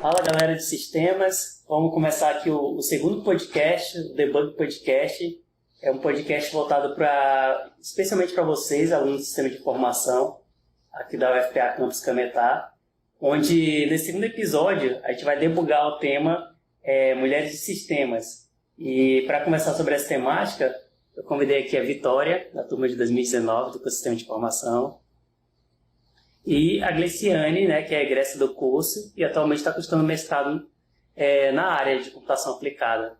Fala galera de sistemas, vamos começar aqui o segundo podcast, o Debug Podcast. É um podcast voltado especialmente para vocês, alunos do sistema de informação aqui da UFPA Campus Cametá, onde nesse segundo episódio a gente vai debugar o tema Mulheres de Sistemas. E para conversar sobre essa temática, eu convidei aqui a Vitória, da turma de 2019 do curso de Sistema de Informação, e a Gleiciane, né, que é egressa do curso e atualmente está cursando mestrado na área de computação aplicada.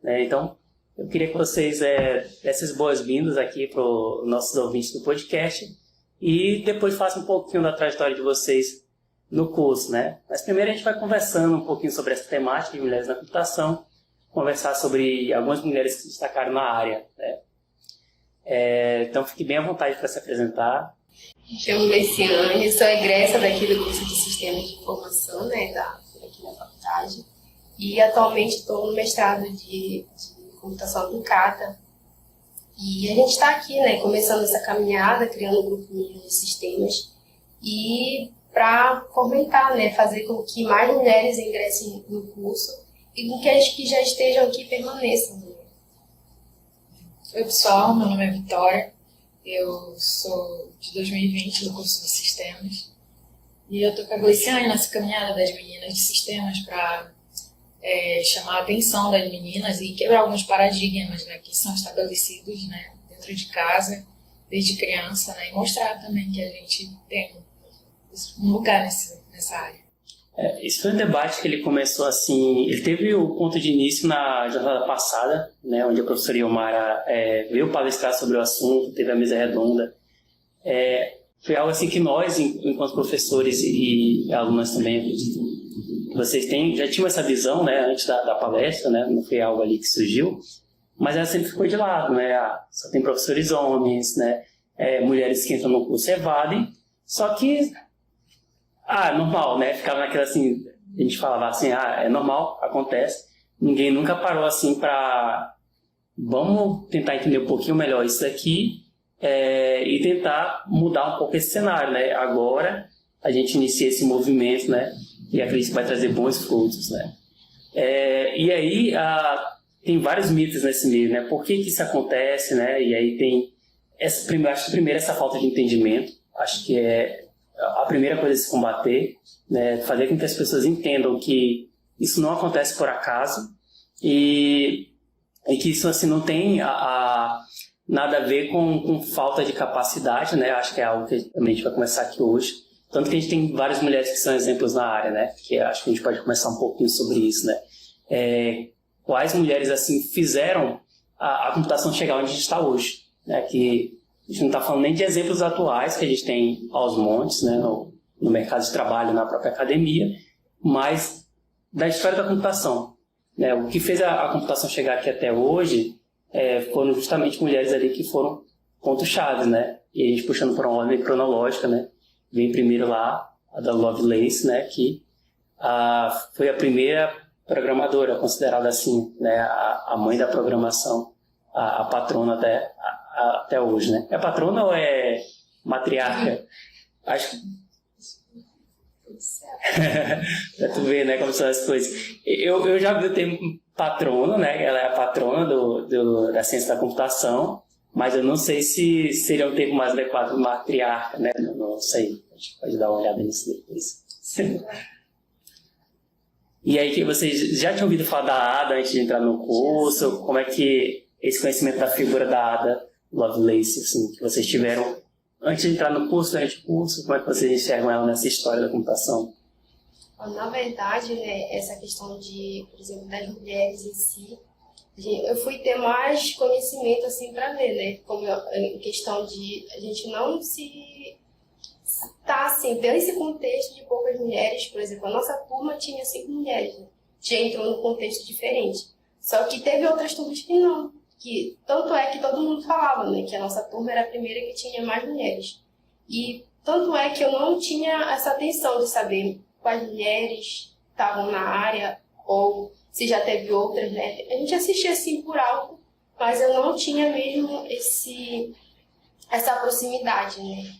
Então, eu queria que vocês dessem as boas-vindas aqui para os nossos ouvintes do podcast e depois façam um pouquinho da trajetória de vocês no curso, né? Mas primeiro a gente vai conversando um pouquinho sobre essa temática de mulheres na computação, conversar sobre algumas mulheres que se destacaram na área, né? Então, fique bem à vontade para se apresentar. Me chamo Gleiciane, sou egressa daqui do curso de Sistemas de Informação, né, aqui na faculdade, e atualmente estou no mestrado de Computação Aplicada. E a gente está aqui, né, começando essa caminhada, criando um grupo de sistemas, e para fomentar, né, fazer com que mais mulheres ingressem no curso e com que as que já estejam aqui permaneçam. Né? Oi pessoal, meu nome é Vitória. Eu sou de 2020 do curso de Sistemas e eu estou com a Gleiciane nessa caminhada das meninas de Sistemas para chamar a atenção das meninas e quebrar alguns paradigmas, né, que são estabelecidos, né, dentro de casa, desde criança, né, e mostrar também que a gente tem um lugar nessa área. Esse foi um debate que ele começou assim, ele teve o ponto de início na jornada passada, né, onde a professora Ilmara veio palestrar sobre o assunto, teve a mesa redonda. Foi algo assim que nós, enquanto professores e alunos também, acredito, vocês já tinham essa visão, né, antes da palestra, né, não foi algo ali que surgiu, mas ela sempre ficou de lado, né, só tem professores homens, né, mulheres que entram no curso evadem, só que normal, né? Ficava naquela assim, a gente falava assim, é normal, acontece. Ninguém nunca parou assim para vamos tentar entender um pouquinho melhor isso daqui e tentar mudar um pouco esse cenário, né? Agora a gente inicia esse movimento, né? E acredito que vai trazer bons frutos, né? E aí tem vários mitos nesse meio, né? Por que isso acontece, né? E aí tem acho que primeiro essa falta de entendimento, acho que a primeira coisa é se combater, né, fazer com que as pessoas entendam que isso não acontece por acaso e que isso assim, não tem nada a ver com falta de capacidade, né? Acho que é algo que a gente vai começar aqui hoje. Tanto que a gente tem várias mulheres que são exemplos na área, né? Que acho que a gente pode começar um pouquinho sobre isso, né? Quais mulheres assim fizeram a computação chegar onde a gente está hoje, né? Que a gente não está falando nem de exemplos atuais que a gente tem aos montes, né, no mercado de trabalho, na própria academia, mas da história da computação. Né? O que fez a computação chegar aqui até hoje foram justamente mulheres ali que foram pontos-chave, né? E a gente puxando por uma ordem cronológica, né? Vem primeiro lá a da Lovelace, né, que foi a primeira programadora, considerada assim, né, a mãe da programação, a patrona até hoje, né? É patrona ou é matriarca? Acho que... pra tu ver, né, como são as coisas. Eu já vi o termo patrona, né? Ela é a patrona da ciência da computação, mas eu não sei se seria um termo mais adequado matriarca, né? Não sei. A gente pode dar uma olhada nisso depois. E aí, que vocês já tinham ouvido falar da Ada antes de entrar no curso? Como é que esse conhecimento da figura da Ada Lovelace, assim, que vocês tiveram antes de entrar no curso, durante o curso, como é que vocês enxergam ela nessa história da computação? Na verdade, né, essa questão por exemplo, das mulheres em si, eu fui ter mais conhecimento assim para ver, né, como em questão de a gente não se tá assim, ter esse contexto de poucas mulheres. Por exemplo, a nossa turma tinha 5 mulheres, né? Já entrou num contexto diferente. Só que teve outras turmas que não. Tanto é que todo mundo falava, né, que a nossa turma era a primeira que tinha mais mulheres. E tanto é que eu não tinha essa atenção de saber quais mulheres estavam na área ou se já teve outras, né. A gente assistia assim por alto, mas eu não tinha mesmo essa proximidade, né.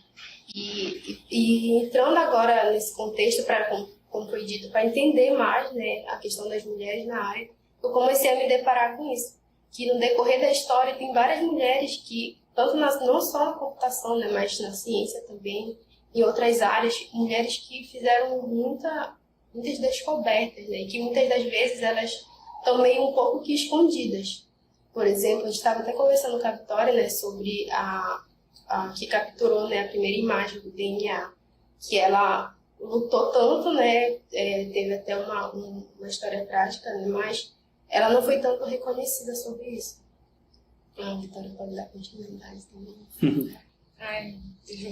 E entrando agora nesse contexto para como foi dito, para entender mais, né, a questão das mulheres na área, eu comecei a me deparar com isso. Que no decorrer da história tem várias mulheres que, tanto não só na computação, né, mas na ciência também, em outras áreas, mulheres que fizeram muitas descobertas, né, e que muitas das vezes elas estão meio um pouco que escondidas. Por exemplo, a gente estava até conversando com a Vitória, né, sobre a que capturou, né, a primeira imagem do DNA, que ela lutou tanto, né, teve até uma história trágica, né, mas ela não foi tanto reconhecida sobre isso. A Vitória pode dar continuidade também.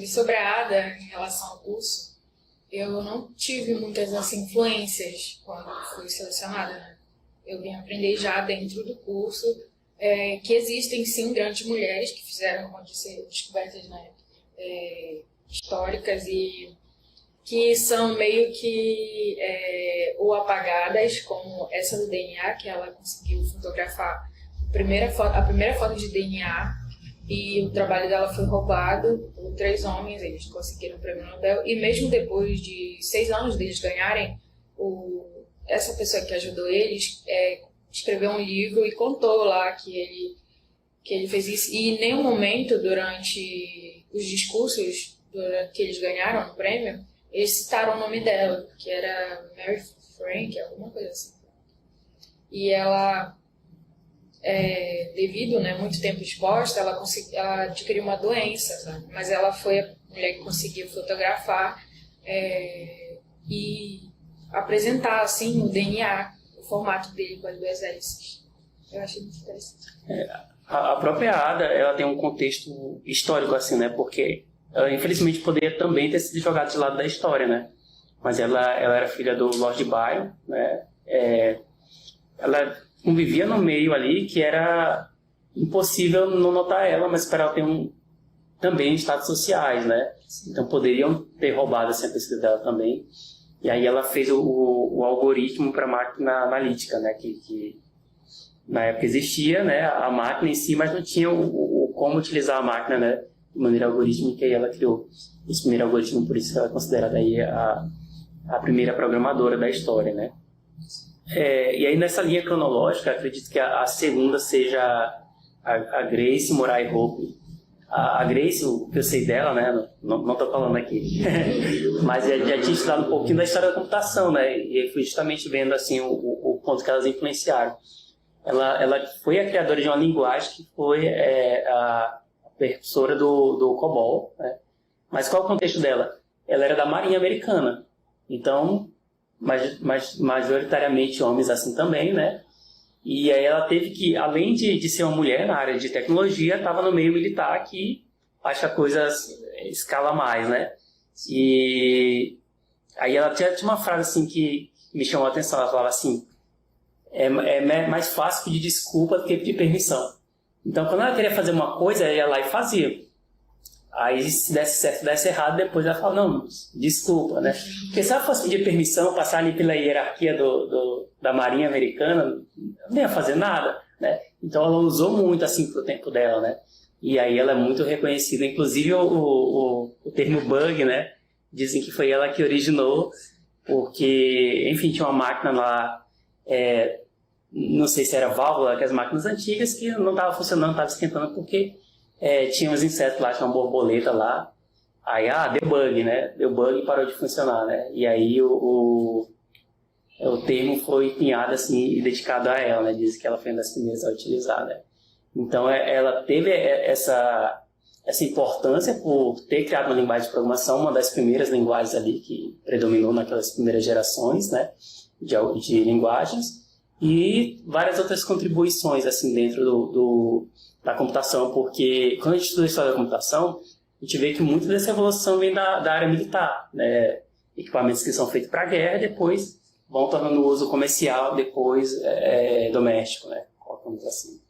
Sobre a Ada, em relação ao curso, eu não tive muitas influências quando fui selecionada, né? Eu vim aprender já dentro do curso que existem sim grandes mulheres que fizeram, como disse, descobertas, né, históricas e que são meio que ou apagadas, como essa do DNA, que ela conseguiu fotografar a primeira foto de DNA, e o trabalho dela foi roubado por 3 homens, eles conseguiram o prêmio Nobel, e mesmo depois de 6 anos deles ganharem, essa pessoa que ajudou eles escreveu um livro e contou lá que ele fez isso, e em nenhum momento durante os discursos que eles ganharam o prêmio, eles citaram o nome dela, que era Mary Frank, alguma coisa assim. E ela, devido, né, muito tempo exposta, ela adquiriu uma doença, sabe? Mas ela foi a mulher que conseguiu fotografar e apresentar, assim, o DNA, o formato dele com as 2 hélices. Eu achei muito interessante. A própria Ada, ela tem um contexto histórico, assim, né? Porque ela, infelizmente, poderia também ter sido jogada de lado da história, né? Mas ela era filha do Lord Byron, né? Ela convivia no meio ali que era impossível não notar ela, mas para ela ter também status sociais, né? Então poderiam ter roubado assim, a pesquisa dela também. E aí ela fez o algoritmo para a máquina analítica, né? Que na época existia, né? A máquina em si, mas não tinha como utilizar a máquina, né? De maneira algorítmica, e ela criou esse primeiro algoritmo, por isso ela é considerada aí a primeira programadora da história, né? E aí nessa linha cronológica, acredito que a segunda seja a Grace Murray Hope. A Grace, o que eu sei dela, né? Não estou falando aqui, mas já tinha estudado um pouquinho da história da computação, né? E fui justamente vendo assim o ponto que elas influenciaram. Ela foi a criadora de uma linguagem que foi a precursora do COBOL, né? Mas qual é o contexto dela? Ela era da Marinha Americana, então, majoritariamente homens assim também, né? E aí ela teve que, além de ser uma mulher na área de tecnologia, estava no meio militar, que acho que a coisa escala mais, né? E aí ela tinha uma frase assim que me chamou a atenção. Ela falava assim: é mais fácil pedir desculpa do que pedir permissão. Então, quando ela queria fazer uma coisa, ela ia lá e fazia. Aí, se desse certo, desse errado, depois ela fala: não, desculpa, né? Porque se ela fosse pedir permissão, passar ali pela hierarquia da Marinha Americana, não ia fazer nada, né? Então, ela usou muito, assim, pro tempo dela, né? E aí ela é muito reconhecida. Inclusive, o termo bug, né? Dizem que foi ela que originou, porque, enfim, tinha uma máquina lá, não sei se era válvula, aquelas máquinas antigas que não estava funcionando, não estava esquentando, porque tinha uns insetos lá, tinha uma borboleta lá. Aí, deu bug, né? Deu bug e parou de funcionar, né? E aí o termo foi cunhado assim e dedicado a ela, né? Diz que ela foi uma das primeiras a utilizar, né? Então ela teve essa importância por ter criado uma linguagem de programação, uma das primeiras linguagens ali que predominou naquelas primeiras gerações, né? De linguagens, e várias outras contribuições assim dentro da computação, porque quando a gente estuda a história da computação, a gente vê que muita dessa evolução vem da área militar, né? Equipamentos que são feitos para a guerra, depois vão tornando o uso comercial, depois doméstico, né? Colocamos assim.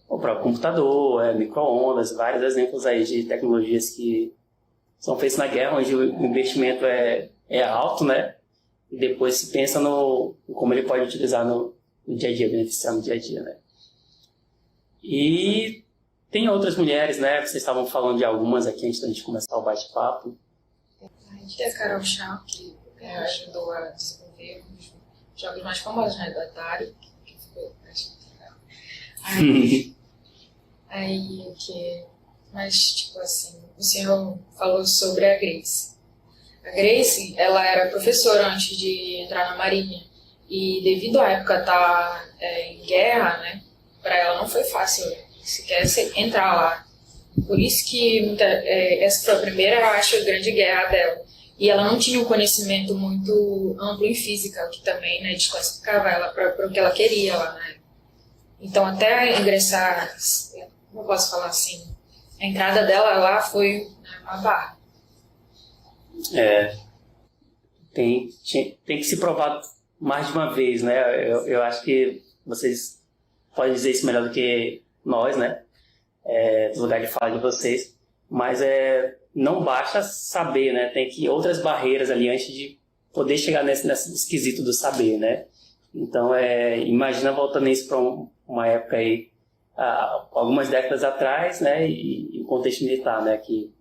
O próprio computador, micro-ondas, vários exemplos aí de tecnologias que são feitas na guerra, onde o investimento é alto, né? E depois se pensa no como ele pode utilizar no dia a dia, beneficiar no dia a dia, né? E tem outras mulheres, né? Vocês estavam falando de algumas aqui antes da gente começar o bate-papo. Tem a Carol Shaw, que ajudou a desenvolver um dos jogos mais famosos, né, do Atari, que ficou, acho muito legal. Aí, o que... Mas, tipo assim, o senhor falou sobre a Grace. A Grace, ela era professora antes de entrar na Marinha. E devido à época estar em guerra, né, para ela não foi fácil sequer entrar lá. Por isso que essa foi a primeira, eu acho, grande guerra dela. E ela não tinha um conhecimento muito amplo em física, o que também, né, desclassificava ela para o que ela queria lá, né. Então, até ingressar, não posso falar assim, a entrada dela lá foi uma barra. Tem que se provar mais de uma vez, né? Eu acho que vocês podem dizer isso melhor do que nós, né? Do lugar de fala de vocês. Mas não basta saber, né? Tem que outras barreiras ali antes de poder chegar nesse esquisito do saber, né? Então, imagina voltando isso para uma época aí, algumas décadas atrás, né? E o contexto militar, né? Que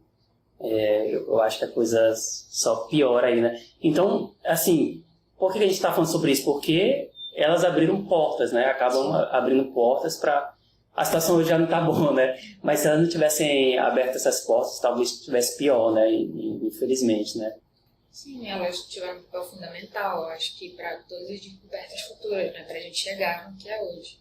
eu acho que a coisa só piora aí, né? Então, assim, por que a gente está falando sobre isso? Porque elas abriram portas, né? Acabam abrindo portas para... A situação hoje já não está boa, né? Mas se elas não tivessem aberto essas portas, talvez estivesse pior, né? Infelizmente, né? Sim, elas tiveram um papel fundamental, acho que para todas as descobertas futuras, né? Para a gente chegar no que é hoje.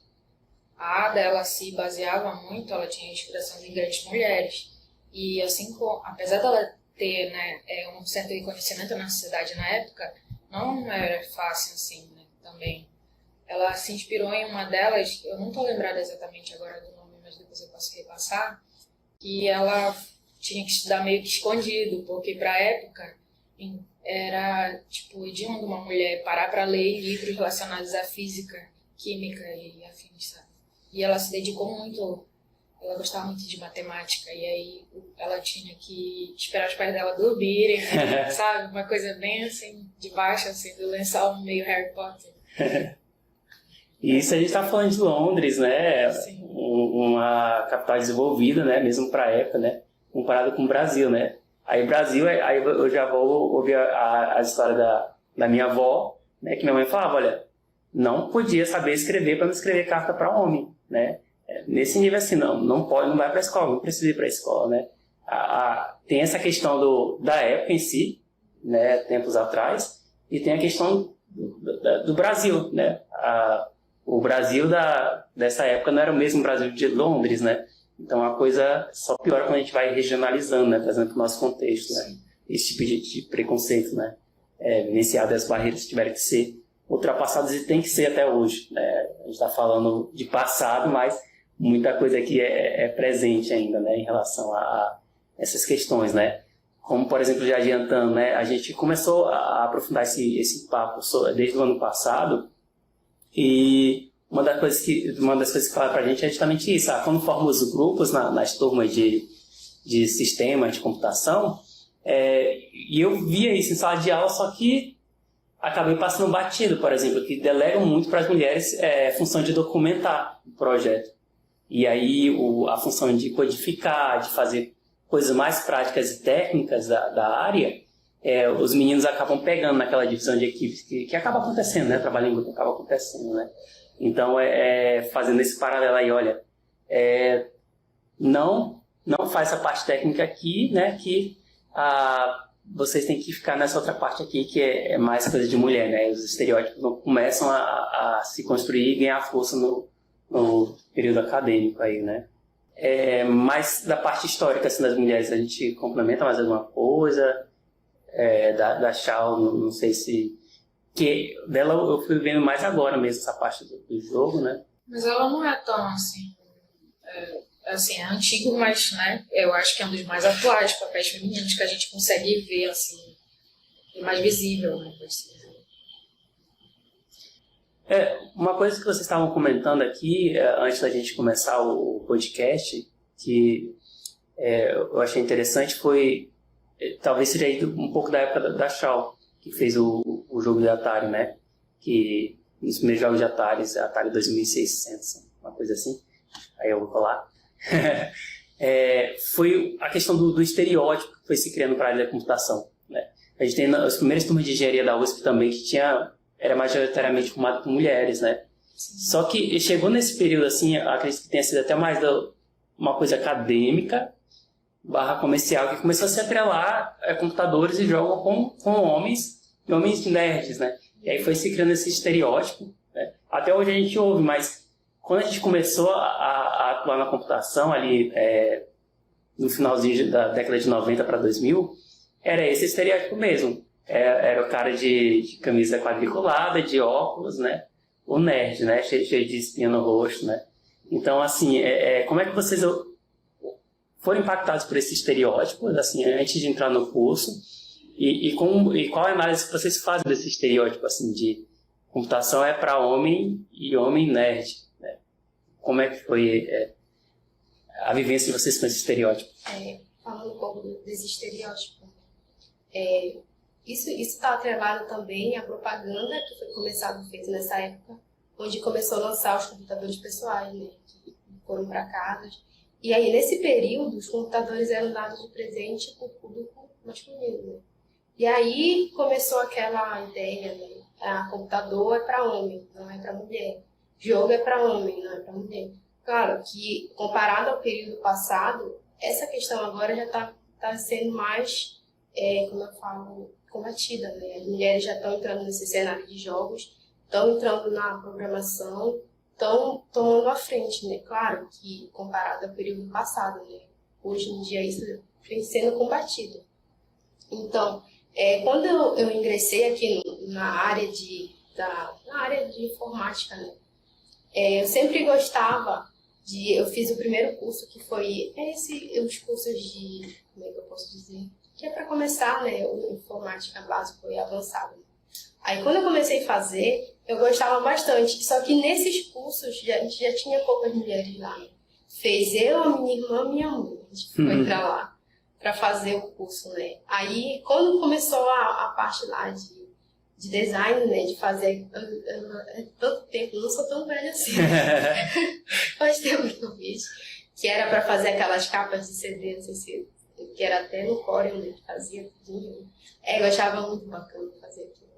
A Ada, ela se baseava muito, ela tinha inspiração em grandes mulheres. E assim, apesar dela ter, né, um certo reconhecimento na sociedade na época, não era fácil assim, né, também. Ela se inspirou em uma delas, eu não estou lembrada exatamente agora do nome, mas depois eu posso repassar, que ela tinha que estudar meio que escondido, porque para a época era tipo hediondo uma mulher parar para ler livros relacionados à física, química e afins, sabe? E ela se dedicou muito. Ela gostava muito de matemática, e aí ela tinha que esperar os pais dela dormirem, né? Sabe? Uma coisa bem assim, de baixo, assim, do lençol meio Harry Potter. E isso a gente está falando de Londres, né? Sim. Uma capital desenvolvida, né? Mesmo para a época, né? Comparado com o Brasil, né? Aí Brasil, aí eu já vou ouvir a história da minha avó, né? Que minha mãe falava, olha, não podia saber escrever para não escrever carta para homem, né? Nesse nível assim, não pode, não vai para a escola, não precisa ir para a escola, né? Tem essa questão da época em si, né, tempos atrás, e tem a questão do Brasil, né? O Brasil dessa época não era o mesmo Brasil de Londres, né? Então a coisa só piora quando a gente vai regionalizando, né, trazendo para o nosso contexto, né? Esse tipo de preconceito, né? Vivenciado, as barreiras tiveram que ser ultrapassadas e tem que ser até hoje, né? A gente está falando de passado, mas muita coisa aqui é presente ainda, né, em relação a essas questões, né? Como, por exemplo, já adiantando, né, a gente começou a aprofundar esse papo desde o ano passado e uma das coisas que fala pra gente é justamente isso. Quando forma os grupos nas turmas de sistema de computação, e eu via isso em sala de aula, só que acabei passando batido, por exemplo, que delegam muito para as mulheres a função de documentar o projeto. E aí a função de codificar, de fazer coisas mais práticas e técnicas da área, os meninos acabam pegando naquela divisão de equipes que acaba acontecendo, né? Trabalho em grupo acaba acontecendo, né? Então, fazendo esse paralelo aí, olha, não faz essa parte técnica aqui, né? Que vocês têm que ficar nessa outra parte aqui, que é mais coisa de mulher, né? Os estereótipos começam a se construir e ganhar força no período acadêmico aí, né? Mas da parte histórica, assim, das mulheres, a gente complementa mais alguma coisa? Da Shao, não sei se... Que dela eu fui vendo mais agora mesmo, essa parte do jogo, né? Mas ela não é tão, assim... é antigo, mas, né, eu acho que é um dos mais atuais papéis femininos que a gente consegue ver, assim, mais visível, né? Uma coisa que vocês estavam comentando aqui, antes da gente começar o podcast, que eu achei interessante, foi, talvez seja aí um pouco da época da Shao, que fez o jogo de Atari, né? Que nos primeiros jogos de Atari 2600, uma coisa assim, aí eu vou falar. Foi a questão do estereótipo que foi se criando para a área da computação, né? A gente tem as primeiras turmas de engenharia da USP também, que era majoritariamente formado por mulheres, né? Só que chegou nesse período, assim, acredito que tenha sido até mais uma coisa acadêmica / comercial, que começou a se atrelar computadores e jogos com homens e homens nerds, né? E aí foi se criando esse estereótipo, né? Até hoje a gente ouve, mas quando a gente começou a atuar na computação ali no finalzinho da década de 90 para 2000, era esse estereótipo mesmo. Era o cara de camisa quadriculada, de óculos, né? O nerd, né? Cheio de espinha no rosto, né? Então, assim, como é que vocês foram impactados por esse estereótipo, assim, antes de entrar no curso? E qual é a análise que vocês fazem desse estereótipo, assim, de computação é para homem e homem nerd, né? Como é que foi a vivência de vocês com esse estereótipo? Falando um pouco desse estereótipo, isso está atrelado também à propaganda que foi feita nessa época, onde começou a lançar os computadores pessoais, né, que foram para casa. E aí, nesse período, os computadores eram dados de presente para o público masculino, né? E aí começou aquela ideia, né? Computador é para homem, não é para mulher. Jogo é para homem, não é para mulher. Claro que, comparado ao período passado, essa questão agora já está sendo mais, como eu falo, combatida, né? As mulheres já estão entrando nesse cenário de jogos, estão entrando na programação, estão tomando a frente, né? Claro que comparado ao período passado, né? Hoje em dia isso vem sendo combatido. Então, quando eu ingressei aqui na área de informática, né? Eu sempre gostava eu fiz o primeiro curso que foi os cursos de, como é que eu posso dizer? Que é para começar, né? O informática básico e avançado. Aí quando eu comecei a fazer, eu gostava bastante. Só que nesses cursos a gente já tinha poucas mulheres lá, né? Fez eu, a minha irmã, minha mãe. A gente foi pra lá para fazer o curso, né? Aí quando começou a parte lá de design, né? De fazer. Tanto tempo, não sou tão velha assim. Faz tempo que eu fiz. Que era para fazer aquelas capas de CD, não sei se. Que era até no Corel, né? Que fazia tudo. Eu achava muito bacana fazer aquilo.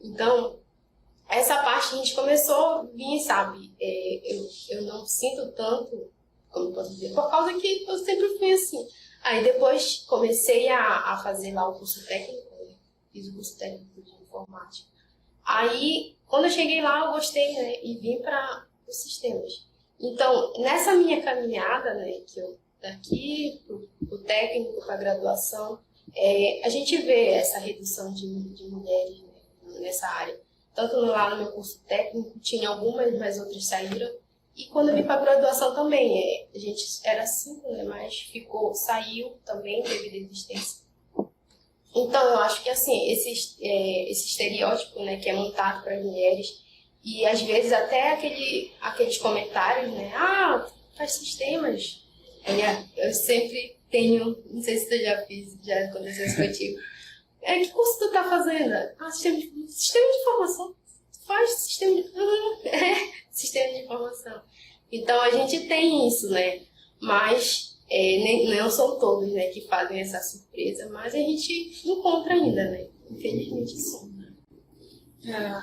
Então, essa parte a gente começou a vir, sabe? Eu não sinto tanto, como posso dizer, por causa que eu sempre fui assim. Aí depois comecei a fazer lá o curso técnico, né? Fiz o curso técnico de informática. Aí, quando eu cheguei lá, eu gostei, né? E vim para os sistemas. Então, nessa minha caminhada, né? Que eu daqui pro técnico, para a graduação, a gente vê essa redução de mulheres, né, nessa área. Tanto lá no meu curso técnico, tinha algumas, mas outras saíram. E quando eu vim para a graduação também, a gente era 5, né, mas saiu também devido à existência. Então, eu acho que assim, esse estereótipo, né, que é montado para as mulheres, e às vezes até aqueles comentários, né, faz sistemas. Eu sempre tenho, não sei se tu já aconteceu isso contigo. Que curso tu tá fazendo? Sistema de informação. Faz sistema de informação. Então a gente tem isso, né? Mas não são todos, né, que fazem essa surpresa, mas a gente encontra ainda, né? Infelizmente sim.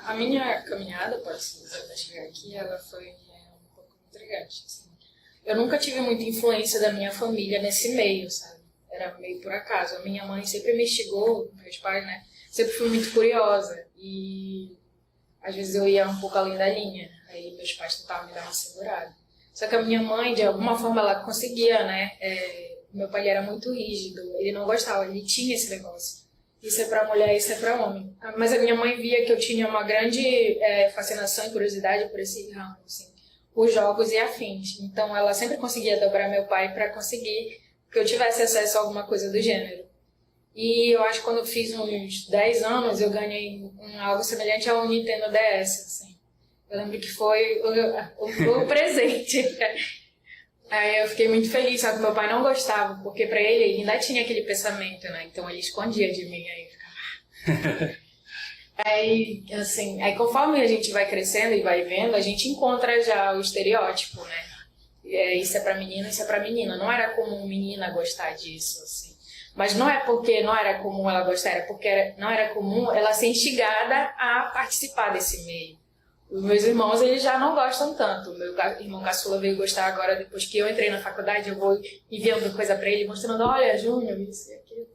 A minha caminhada para chegar aqui, ela foi um pouco intrigante, assim. Eu nunca tive muita influência da minha família nesse meio, sabe? Era meio por acaso. A minha mãe sempre me instigou, meus pais, né? Sempre fui muito curiosa e às vezes eu ia um pouco além da linha. Aí meus pais tentavam me dar uma segurada. Só que a minha mãe, de alguma forma, ela conseguia, né? Meu pai era muito rígido, ele não gostava, ele tinha esse negócio. Isso é pra mulher, isso é pra homem. Mas a minha mãe via que eu tinha uma grande fascinação e curiosidade por esse ramo, assim, por jogos e afins. Então ela sempre conseguia dobrar meu pai para conseguir que eu tivesse acesso a alguma coisa do gênero. E eu acho que quando eu fiz uns 10 anos, eu ganhei algo semelhante ao Nintendo DS, assim. Eu lembro que foi o presente. Aí eu fiquei muito feliz, só que meu pai não gostava, porque pra ele ainda tinha aquele pensamento, né? Então ele escondia de mim, aí eu ficava... Aí, assim, conforme a gente vai crescendo e vai vendo, a gente encontra já o estereótipo, né? Isso é pra menina, isso é pra menina. Não era comum menina gostar disso, assim. Mas não é porque não era comum ela gostar, era porque não era comum ela ser instigada a participar desse meio. Os meus irmãos, eles já não gostam tanto. O meu irmão caçula veio gostar agora, depois que eu entrei na faculdade, eu vou enviando coisa pra ele, mostrando, olha, Júnior, isso e aquilo.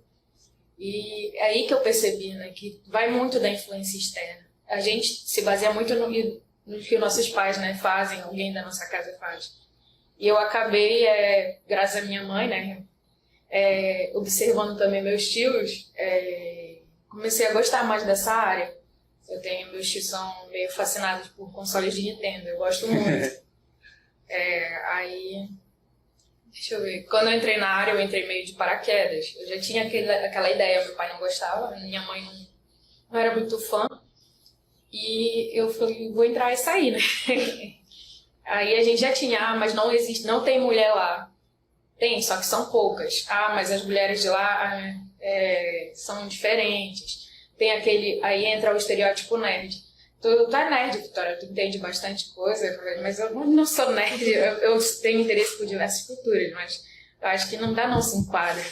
E é aí que eu percebi, né, que vai muito da influência externa. A gente se baseia muito no que nossos pais, né, fazem, alguém da nossa casa faz. E eu acabei, graças à minha mãe, né, observando também meus tios, comecei a gostar mais dessa área. Meus tios são meio fascinados por consoles de Nintendo, eu gosto muito. Aí, deixa eu ver, quando eu entrei na área, eu entrei meio de paraquedas. Eu já tinha aquela ideia, meu pai não gostava, minha mãe não era muito fã. E eu falei, vou entrar e sair, né? Aí a gente já tinha, mas não tem mulher lá. Tem, só que são poucas. Mas as mulheres de lá são diferentes. Tem aí entra o estereótipo nerd. Tu é nerd, Vitória, tu entende bastante coisa. Eu falei, mas eu não sou nerd, eu tenho interesse por diversas culturas, mas eu acho que não se enquadra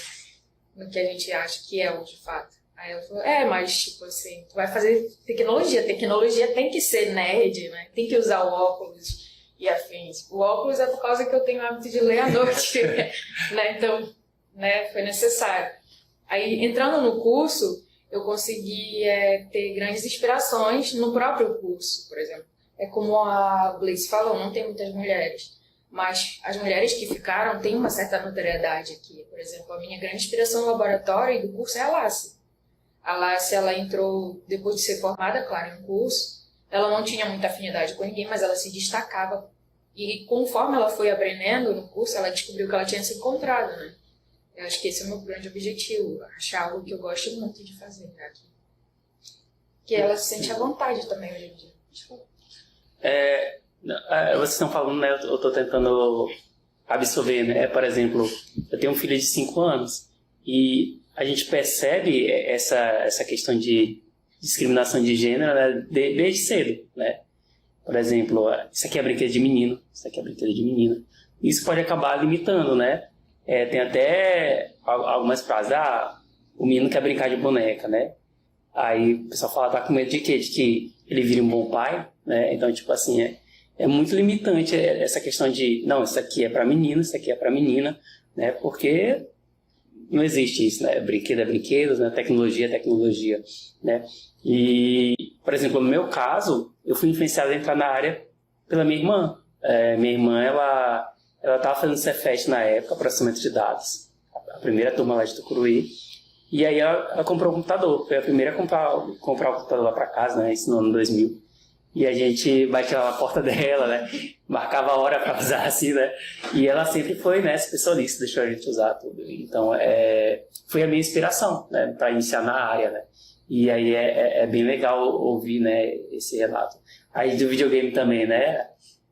no que a gente acha que é de fato. Aí eu falei, mas tipo assim, tu vai fazer tecnologia tem que ser nerd, né? Tem que usar o óculos e afins. O óculos é por causa que eu tenho o hábito de ler à noite, né? Então, né, foi necessário. Aí, entrando no curso, eu consegui ter grandes inspirações no próprio curso, por exemplo. É como a Blaze falou, não tem muitas mulheres, mas as mulheres que ficaram têm uma certa notoriedade aqui. Por exemplo, a minha grande inspiração no laboratório e do curso é a Lassie. A Lassie, ela entrou, depois de ser formada, claro, em curso, ela não tinha muita afinidade com ninguém, mas ela se destacava. E conforme ela foi aprendendo no curso, ela descobriu que ela tinha se encontrado, né? Eu acho que esse é o meu grande objetivo, achar algo que eu gosto muito de fazer aqui. Que ela se sente à vontade também hoje em dia. Vocês estão falando, né? Eu estou tentando absorver, né? Por exemplo, eu tenho um filho de 5 anos e a gente percebe essa questão de discriminação de gênero, né, desde cedo, né? Por exemplo, isso aqui é brinquedo de menino, isso aqui é brinquedo de menina. Isso pode acabar limitando, né? Tem até algumas frases, o menino quer brincar de boneca, né? Aí o pessoal fala, tá com medo de quê? De que ele vire um bom pai, né? Então, tipo assim, é muito limitante essa questão de, não, isso aqui é para menino, isso aqui é para menina, né? Porque não existe isso, né? Brinquedo é brinquedo, né? Tecnologia é tecnologia, né? E, por exemplo, no meu caso, eu fui influenciado a entrar na área pela minha irmã. Minha irmã, ela estava fazendo Cefet na época, processamento de dados, a primeira turma lá de Tucuruí, e aí ela comprou um computador, foi a primeira a comprar o computador lá para casa, né, isso no ano 2000, e a gente batia lá na porta dela, né, marcava a hora para usar assim, né, e ela sempre foi, né, especialista, deixou a gente usar tudo, então foi a minha inspiração, né, para iniciar na área, né, e aí é bem legal ouvir, né, esse relato. Aí do videogame também, né,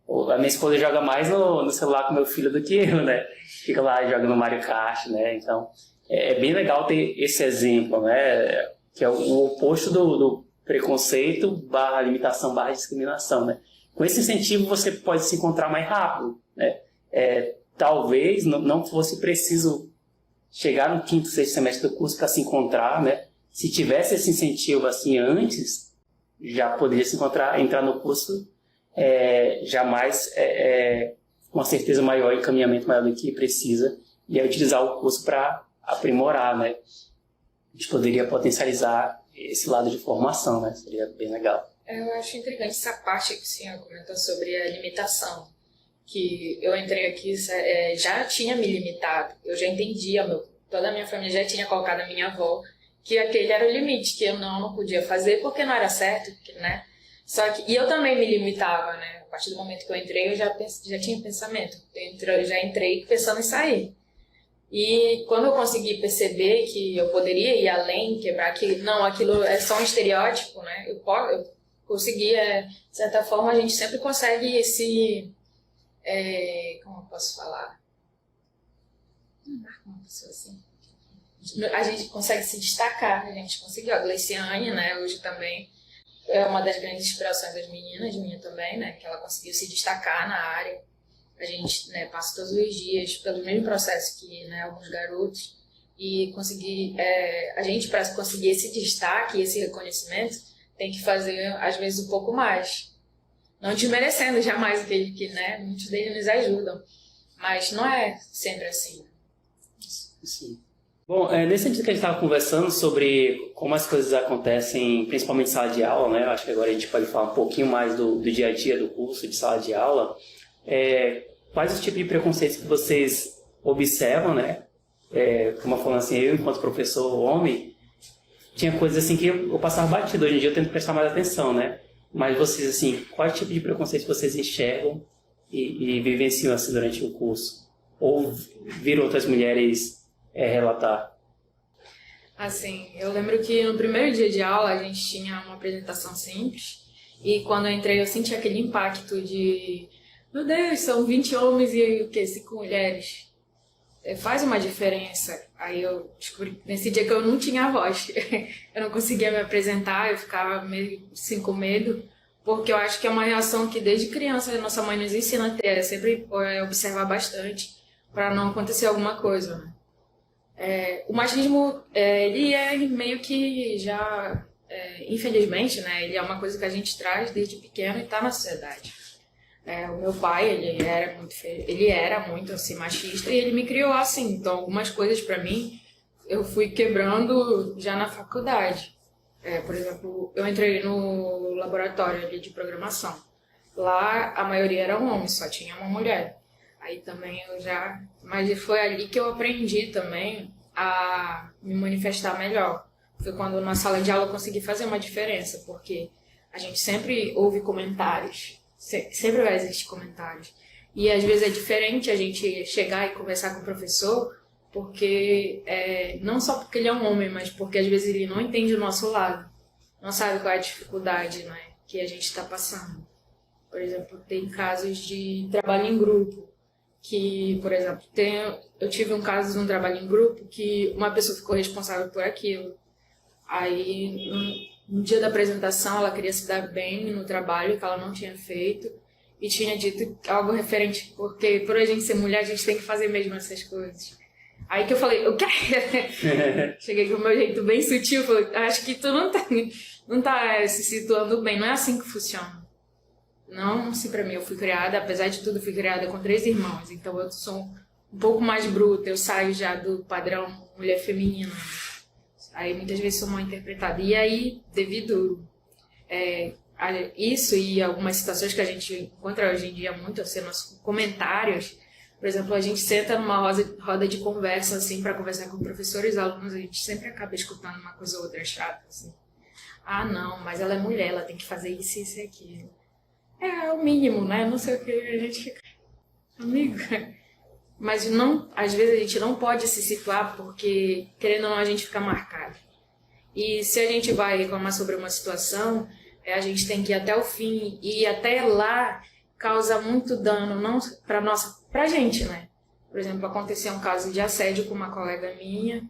a minha esposa joga mais no celular com meu filho do que eu, né? Fica lá jogando Mario Kart, né? Então, é bem legal ter esse exemplo, né? Que é o oposto do preconceito / limitação / discriminação, né? Com esse incentivo você pode se encontrar mais rápido, né? Talvez não fosse preciso chegar no 5º, 6º semestre do curso para se encontrar, né? Se tivesse esse incentivo assim antes, já poderia se entrar no curso jamais uma certeza maior, encaminhamento maior do que precisa, e utilizar o curso para aprimorar, né? A gente poderia potencializar esse lado de formação, né? Seria bem legal. Eu acho intrigante essa parte que o senhor comentou sobre a limitação, que eu entrei aqui, já tinha me limitado, eu já entendia, toda a minha família já tinha colocado a minha avó, que aquele era o limite, que eu não podia fazer porque não era certo, né? E eu também me limitava, né? A partir do momento que eu entrei, eu já tinha pensamento. Eu já entrei pensando em sair. E quando eu consegui perceber que eu poderia ir além, quebrar aquilo é só um estereótipo, né? Eu consegui, de certa forma, a gente sempre consegue como eu posso falar? Não marca uma pessoa assim. A gente consegue se destacar, a gente conseguiu. A Gleiciane, né? Hoje também é uma das grandes inspirações das meninas, minha também, né? Que ela conseguiu se destacar na área. A gente, né, passa todos os dias pelo mesmo processo que, né, alguns garotos. e conseguir, a gente, para conseguir esse destaque, esse reconhecimento, tem que fazer, às vezes, um pouco mais. Não desmerecendo jamais aquele que, né, muitos deles nos ajudam, mas não é sempre assim. Sim. Bom, nesse sentido que a gente estava conversando sobre como as coisas acontecem, principalmente em sala de aula, né? Eu acho que agora a gente pode falar um pouquinho mais do dia a dia do curso de sala de aula. Quais os tipos de preconceitos que vocês observam, né? Como eu falando assim, eu enquanto professor homem, tinha coisas assim que eu passava batido. Hoje em dia eu tento prestar mais atenção, né? Mas vocês, assim, qual tipo de preconceito vocês enxergam e vivenciam assim durante o curso? Ou viram outras mulheres relatar? Assim, eu lembro que no primeiro dia de aula a gente tinha uma apresentação simples e quando eu entrei eu senti aquele impacto de meu Deus, são 20 homens e o quê? 5 mulheres. Faz uma diferença. Aí eu descobri nesse dia que eu não tinha voz. Eu não conseguia me apresentar, eu ficava meio assim com medo, porque eu acho que é uma reação que desde criança a nossa mãe nos ensina a ter, sempre observar bastante para não acontecer alguma coisa, né? O machismo, ele é meio que já, infelizmente, né, ele é uma coisa que a gente traz desde pequeno e está na sociedade. O meu pai, ele era muito assim, machista e ele me criou assim, então algumas coisas para mim eu fui quebrando já na faculdade. Por exemplo, eu entrei no laboratório ali de programação. Lá a maioria eram homens, só tinha uma mulher. Aí também mas foi ali que eu aprendi também a me manifestar melhor. Foi quando na sala de aula eu consegui fazer uma diferença, porque a gente sempre ouve comentários, sempre vai existir comentários. E às vezes é diferente a gente chegar e conversar com o professor, porque não só porque ele é um homem, mas porque às vezes ele não entende o nosso lado, não sabe qual é a dificuldade, né, que a gente está passando. Por exemplo, tem casos de trabalho em grupo, que, por exemplo, eu tive um caso de um trabalho em grupo que uma pessoa ficou responsável por aquilo. Aí, no dia da apresentação, ela queria se dar bem no trabalho que ela não tinha feito e tinha dito algo referente, porque por a gente ser mulher, a gente tem que fazer mesmo essas coisas. Aí que eu falei, o quê? Cheguei com o meu jeito bem sutil, falei, acho que tu não tá se situando bem, não é assim que funciona. Não, assim, pra mim, eu fui criada, apesar de tudo, fui criada com 3 irmãos, então eu sou um pouco mais bruta, eu saio já do padrão mulher feminina. Aí muitas vezes sou mal interpretada. E aí, devido a isso e algumas situações que a gente encontra hoje em dia muito, assim, nos comentários, por exemplo, a gente senta numa roda de conversa, assim, para conversar com professores e alunos, a gente sempre acaba escutando uma coisa ou outra chata, assim. Ah, não, mas ela é mulher, ela tem que fazer isso, isso e aquilo. É o mínimo, né? Não sei o que a gente fica... Amiga... Mas não, às vezes a gente não pode se situar porque, querendo ou não, a gente fica marcado. E se a gente vai reclamar sobre uma situação, a gente tem que ir até o fim. E até lá causa muito dano, não pra gente, né? Por exemplo, aconteceu um caso de assédio com uma colega minha.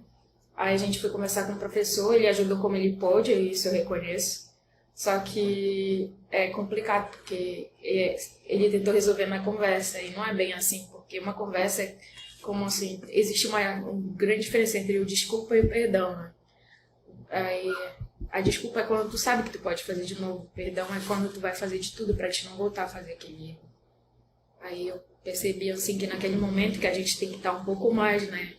Aí a gente foi conversar com o professor, ele ajudou como ele pôde, isso eu reconheço. Só que é complicado porque ele tentou resolver na conversa e não é bem assim, porque uma conversa é como assim, existe uma grande diferença entre o desculpa e o perdão, né? Aí, a desculpa é quando tu sabe que tu pode fazer de novo, o perdão é quando tu vai fazer de tudo pra te não voltar a fazer aquele erro. Aí eu percebi assim que naquele momento que a gente tem que estar um pouco mais, né,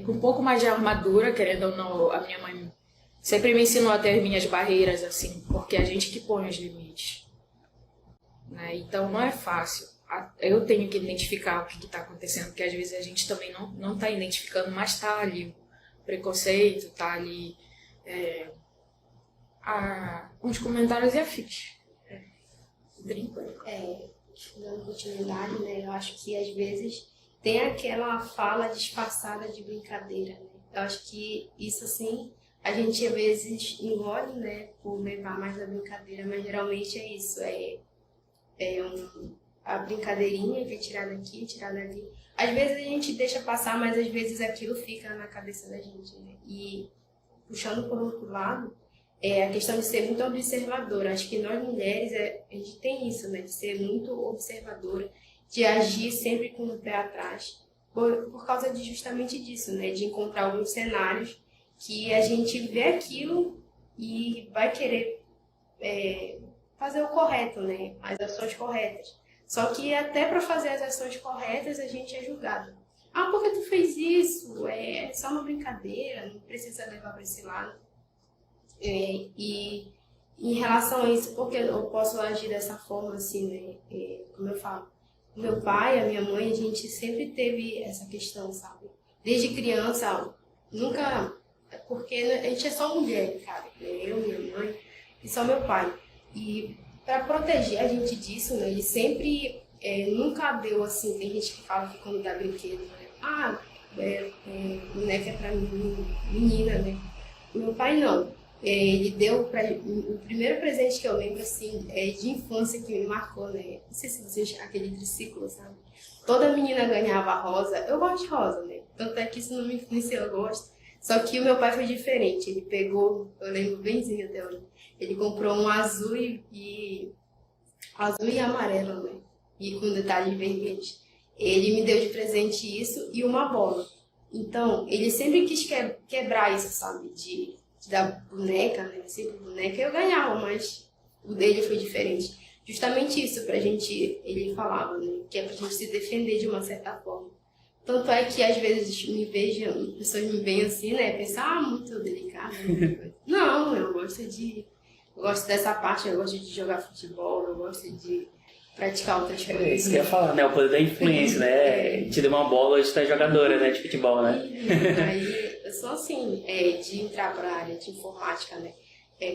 com um pouco mais de armadura, querendo ou não, a minha mãe sempre me ensinou a ter minhas barreiras, assim, porque é a gente que põe os limites, né? Então não é fácil. Eu tenho que identificar o que está acontecendo, porque às vezes a gente também não está identificando, mas está ali o preconceito, está ali uns comentários e afins. Dando continuidade, né? Eu acho que às vezes tem aquela fala disfarçada de brincadeira, né? Eu acho que isso, assim, a gente às vezes engole, né, por levar mais a brincadeira, mas geralmente é isso, a brincadeirinha que é tirada aqui, tirada ali. Às vezes a gente deixa passar, mas às vezes aquilo fica na cabeça da gente, né? E puxando por outro lado, a questão de ser muito observadora. Acho que nós mulheres, a gente tem isso, né, de ser muito observadora, de agir sempre com o pé atrás. por causa de justamente disso, né? De encontrar alguns cenários que a gente vê aquilo e vai querer fazer o correto, né? As ações corretas. Só que até para fazer as ações corretas a gente é julgado. Ah, por que tu fez isso? É só uma brincadeira, não precisa levar para esse lado. E em relação a isso, porque eu posso agir dessa forma assim, né? Como eu falo, meu pai, a minha mãe, a gente sempre teve essa questão, sabe? Desde criança, nunca... Porque a gente é só mulher, sabe? Eu, minha mãe e só meu pai. E para proteger a gente disso, né? Ele sempre nunca deu assim. Tem gente que fala que quando dá brinquedo, né? Boneca é pra menina, né? Meu pai não. Ele deu o primeiro presente que eu lembro assim de infância que me marcou, né? Não sei se vocês aquele triciclo, sabe? Toda menina ganhava rosa. Eu gosto de rosa, né? Tanto é que isso não me influenciou, eu gosto. Só que o meu pai foi diferente. Ele pegou, eu lembro benzinho até hoje. Ele comprou um azul e amarelo, né? E com detalhes vermelhos. Ele me deu de presente isso e uma bola. Então, ele sempre quis quebrar isso, sabe? Da boneca, né? Sempre boneca eu ganhava, mas o dele foi diferente. Justamente isso pra gente, ele falava, né? Que é pra gente se defender de uma certa forma. Tanto é que às vezes pessoas me veem assim, né? Pensar, muito delicada. Né? Não, eu gosto dessa parte, eu gosto de jogar futebol, eu gosto de praticar outras coisas. Isso que eu ia falar, né? O poder da influência, né? Te deu uma bola, hoje tu é jogadora, né? De futebol, né? Aí, eu sou assim, de entrar para a área de informática, né?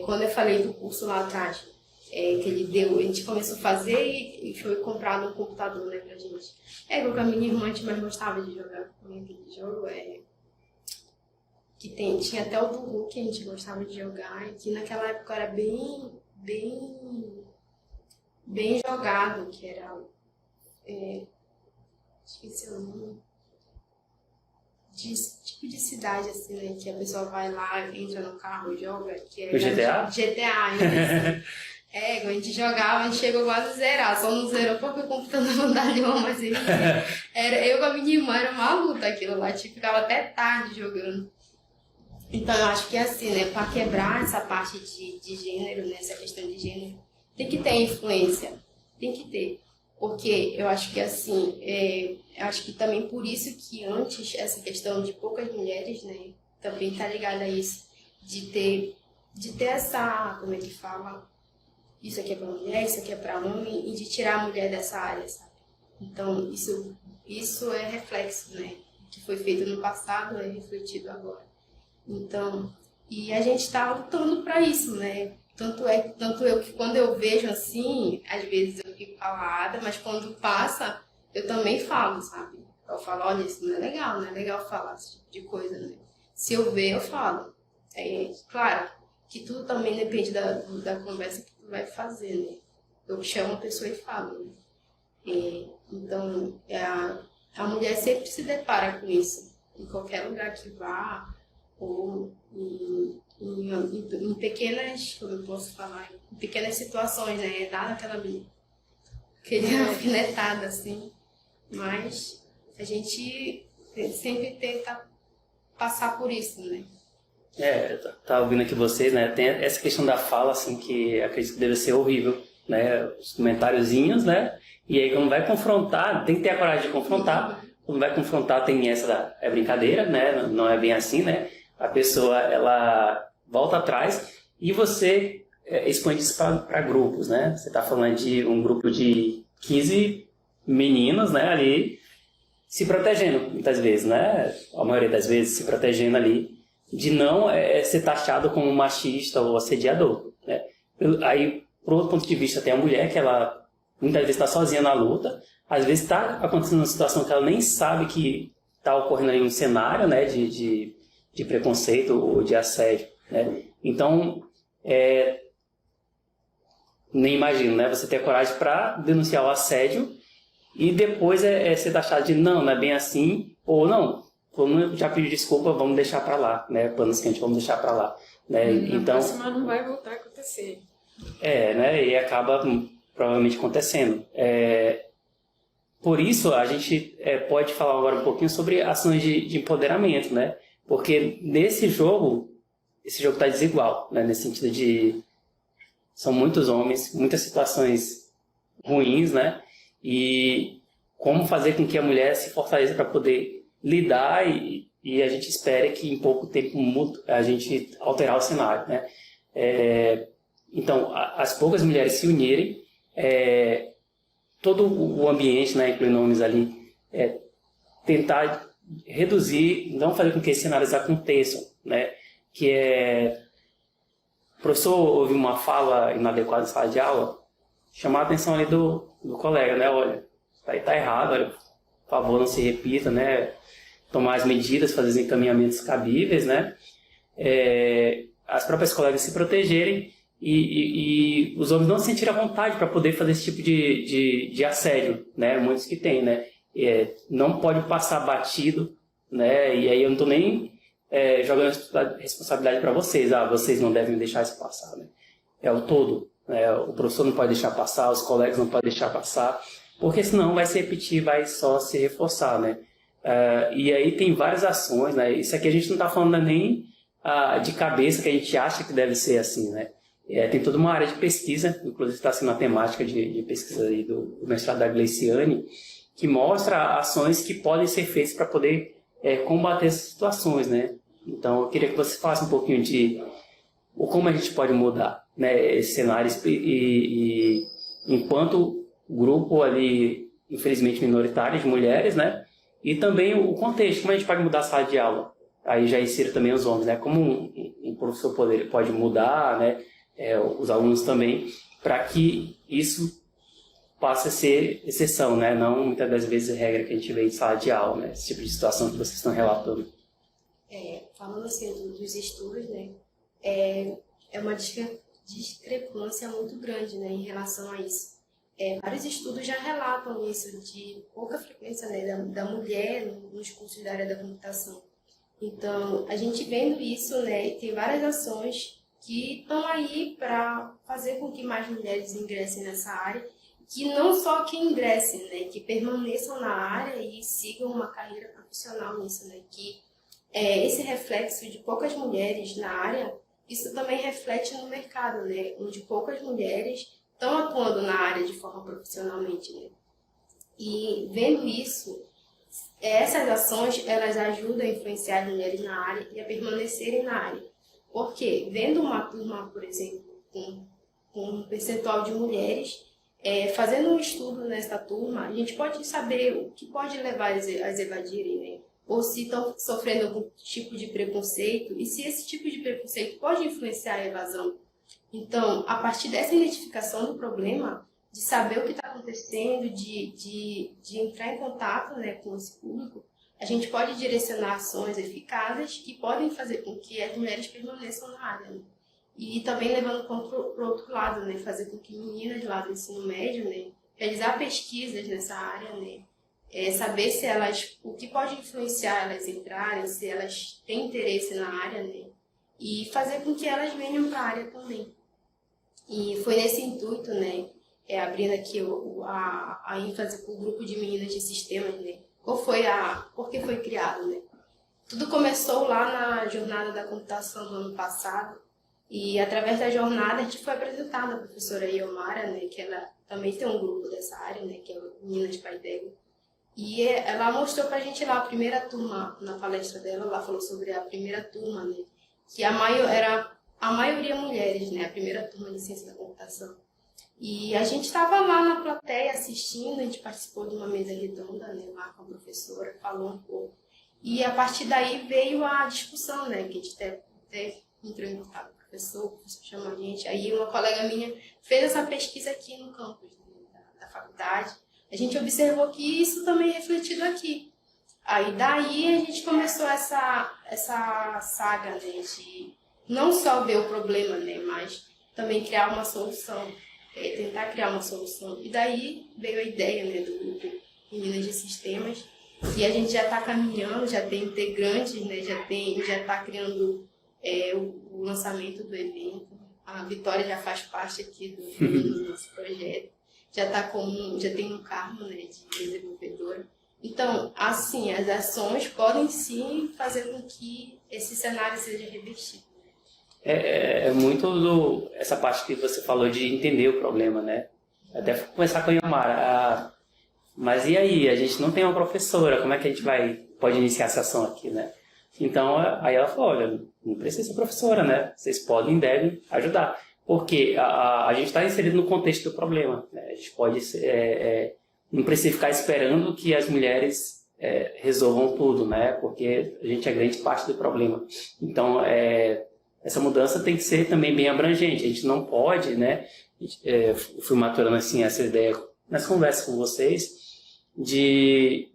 Quando eu falei do curso lá atrás, que ele deu, a gente começou a fazer e foi comprado um computador, né, pra gente. Com a minha irmã, a gente mais gostava de jogar aquele jogo, que tinha até o do Hulk que a gente gostava de jogar, e que naquela época era bem jogado, que era, esqueci o nome, tipo de cidade, assim, né, que a pessoa vai lá, entra no carro e joga, que é... O GTA? GTA, ainda assim. Quando a gente jogava, a gente chegou quase a zerar, só não zerou porque o computador não andalhou, mas eu com a minha irmã, era uma luta aquilo lá, a gente ficava até tarde jogando. Então eu acho que assim, né, para quebrar essa parte de gênero, né, essa questão de gênero, tem que ter influência, tem que ter. Porque eu acho que assim, eu acho que também por isso que antes essa questão de poucas mulheres, né, também tá ligada a isso, de ter essa, como é que fala? Isso aqui é para mulher, isso aqui é para homem, e de tirar a mulher dessa área, sabe? Então, isso é reflexo, né? O que foi feito no passado é refletido agora. Então, e a gente está lutando para isso, né? Tanto eu que quando eu vejo assim, às vezes eu fico calada, mas quando passa, eu também falo, sabe? Eu falo, olha, isso não é legal falar esse tipo de coisa, né? Se eu ver, eu falo. Claro que tudo também depende da conversa que tu vai fazer, né? Eu chamo a pessoa e falo, né? Então, a mulher sempre se depara com isso, em qualquer lugar que vá, ou em pequenas, como eu posso falar, em pequenas situações, né? Dá aquela alfinetada, assim. Mas a gente sempre tenta passar por isso, né? Tá ouvindo aqui vocês, né? Tem essa questão da fala, assim, que acredito que deve ser horrível, né? Os comentáriozinhos, né? E aí quando vai confrontar, tem que ter a coragem de confrontar. Quando vai confrontar tem essa brincadeira, né? Não é bem assim, né? A pessoa, ela volta atrás e você expande isso para grupos, né? Você tá falando de um grupo de 15 meninos, né? Ali se protegendo, muitas vezes, né? A maioria das vezes se protegendo ali de não ser taxado como machista ou assediador, né? Aí, por outro ponto de vista, tem a mulher que ela muitas vezes está sozinha na luta, às vezes está acontecendo uma situação que ela nem sabe que está ocorrendo ali um cenário, né, de preconceito ou de assédio, né? Então, nem imagino, né, você ter coragem para denunciar o assédio e depois ser taxado de não é bem assim, ou não, como já pediu desculpa, vamos deixar para lá, né? Panos quentes, vamos deixar para lá, né? Na então, próxima não vai voltar a acontecer. né? E acaba provavelmente acontecendo. por isso, a gente pode falar agora um pouquinho sobre ações de empoderamento, né? Porque nesse jogo, esse jogo está desigual, né? Nesse sentido de são muitos homens, muitas situações ruins, né? E como fazer com que a mulher se fortaleça para poder lidar e a gente espera que em pouco tempo a gente alterar o cenário, né? Então, as poucas mulheres se unirem, todo o ambiente, né, incluindo homens ali, tentar reduzir, não fazer com que esses cenários aconteçam, né? O professor ouve uma fala inadequada em sala de aula, chamar a atenção ali do colega, né? Olha, tá errado, olha, por favor, não se repita, né? Tomar as medidas, fazer os encaminhamentos cabíveis, né? As próprias colegas se protegerem e os homens não se sentirem à vontade para poder fazer esse tipo de assédio, né? Muitos que tem, né? Não pode passar batido, né? E aí eu não estou nem jogando responsabilidade para vocês. Vocês não devem deixar isso passar, né? É o todo. O professor não pode deixar passar, os colegas não podem deixar passar, porque senão vai se repetir, vai só se reforçar, né? E aí tem várias ações, né? Isso aqui a gente não está falando nem de cabeça que a gente acha que deve ser assim, né? Tem toda uma área de pesquisa, inclusive está sendo a temática de pesquisa aí do mestrado da Gleiciane, que mostra ações que podem ser feitas para poder combater essas situações, né? Então eu queria que você falasse um pouquinho de como a gente pode mudar, né, esses cenários e enquanto grupo ali, infelizmente minoritário de mulheres, né? E também o contexto, como a gente pode mudar a sala de aula. Aí já insira também os homens, né? Como um professor pode mudar, né? Os alunos também, para que isso passe a ser exceção, né? Não muitas das vezes regra que a gente vê em sala de aula, né? Esse tipo de situação que vocês estão relatando. Falando assim dos estudos, né? É uma discrepância muito grande, né, em relação a isso. Vários estudos já relatam isso, de pouca frequência, né, da mulher nos cursos da área da computação. Então, a gente vendo isso, né, tem várias ações que estão aí para fazer com que mais mulheres ingressem nessa área, que não só que ingressem, né, que permaneçam na área e sigam uma carreira profissional nisso, né, que esse reflexo de poucas mulheres na área, isso também reflete no mercado, né, onde poucas mulheres estão atuando na área de forma profissionalmente, né? E vendo isso, essas ações, elas ajudam a influenciar as mulheres na área e a permanecerem na área. Porque vendo uma turma, por exemplo, com um percentual de mulheres, fazendo um estudo nessa turma, a gente pode saber o que pode levar as evadirem, né? Ou se estão sofrendo algum tipo de preconceito, e se esse tipo de preconceito pode influenciar a evasão. Então, a partir dessa identificação do problema, de saber o que está acontecendo, de entrar em contato, né, com esse público, a gente pode direcionar ações eficazes que podem fazer com que as mulheres permaneçam na área. Né? E também levando para o outro lado, né, fazer com que meninas lá do ensino médio, né, realizar pesquisas nessa área, né, saber se elas, o que pode influenciar elas entrarem, se elas têm interesse na área, né, e fazer com que elas venham para a área também. E foi nesse intuito, né, abrindo aqui a ênfase para o grupo de meninas de sistemas, né, por que foi criado, né. Tudo começou lá na jornada da computação do ano passado, e através da jornada a gente foi apresentada a professora Iomara, né, que ela também tem um grupo dessa área, né, que é o Meninas Pai d'Égua. E ela mostrou pra gente lá a primeira turma, na palestra dela, ela falou sobre a primeira turma, né, que era a maioria mulheres, né, a primeira turma de ciência da computação. E a gente estava lá na plateia assistindo, a gente participou de uma mesa redonda, né, lá com a professora, falou um pouco. E a partir daí veio a discussão, né, que a gente até entrou em contato com o professor chamou a gente. Aí uma colega minha fez essa pesquisa aqui no campus, né, da faculdade. A gente observou que isso também é refletido aqui. Aí daí a gente começou essa saga, né, de não só ver o problema, né, mas também criar uma solução, tentar criar uma solução. E daí veio a ideia, né, do grupo Meninas de Sistemas, e a gente já está caminhando, já tem integrantes, né, já está criando o lançamento do evento. A Vitória já faz parte aqui do nosso projeto. já tem um cargo, né, de desenvolvedora. Então, assim, as ações podem sim fazer com que esse cenário seja revertido. É muito essa parte que você falou de entender o problema, né? Até começar com a Yomara. Mas e aí? A gente não tem uma professora, como é que a gente pode iniciar essa ação aqui, né? Então, aí ela falou, olha, não precisa ser professora, né? Vocês podem e devem ajudar. Porque a gente está inserido no contexto do problema, né? A gente pode... não precisa ficar esperando que as mulheres resolvam tudo, né? Porque a gente é grande parte do problema. Então, essa mudança tem que ser também bem abrangente. A gente não pode, né? Fui maturando assim, essa ideia nas conversas com vocês de...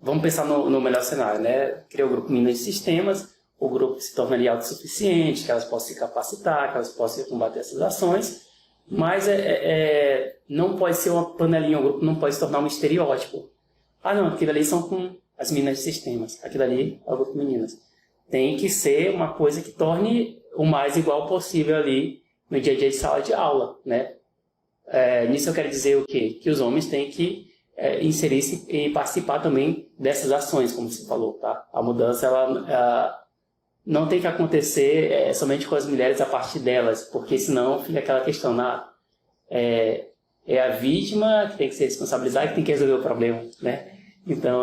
Vamos pensar no melhor cenário, né? Criar o grupo Minas de Sistemas, o grupo se tornaria autossuficiente, que elas possam se capacitar, que elas possam combater essas ações, mas não pode ser uma panelinha, o grupo não pode se tornar um estereótipo. Ah, não, aquilo ali são com as meninas de sistemas, aquilo ali é o grupo meninas. Tem que ser uma coisa que torne o mais igual possível ali no dia a dia de sala de aula, né? Nisso eu quero dizer o quê? Que os homens têm que inserir-se e participar também dessas ações, como você falou, tá? A mudança, ela não tem que acontecer somente com as mulheres a partir delas, porque senão fica aquela questão, é a vítima que tem que ser responsabilizada, que tem que resolver o problema, né? Então,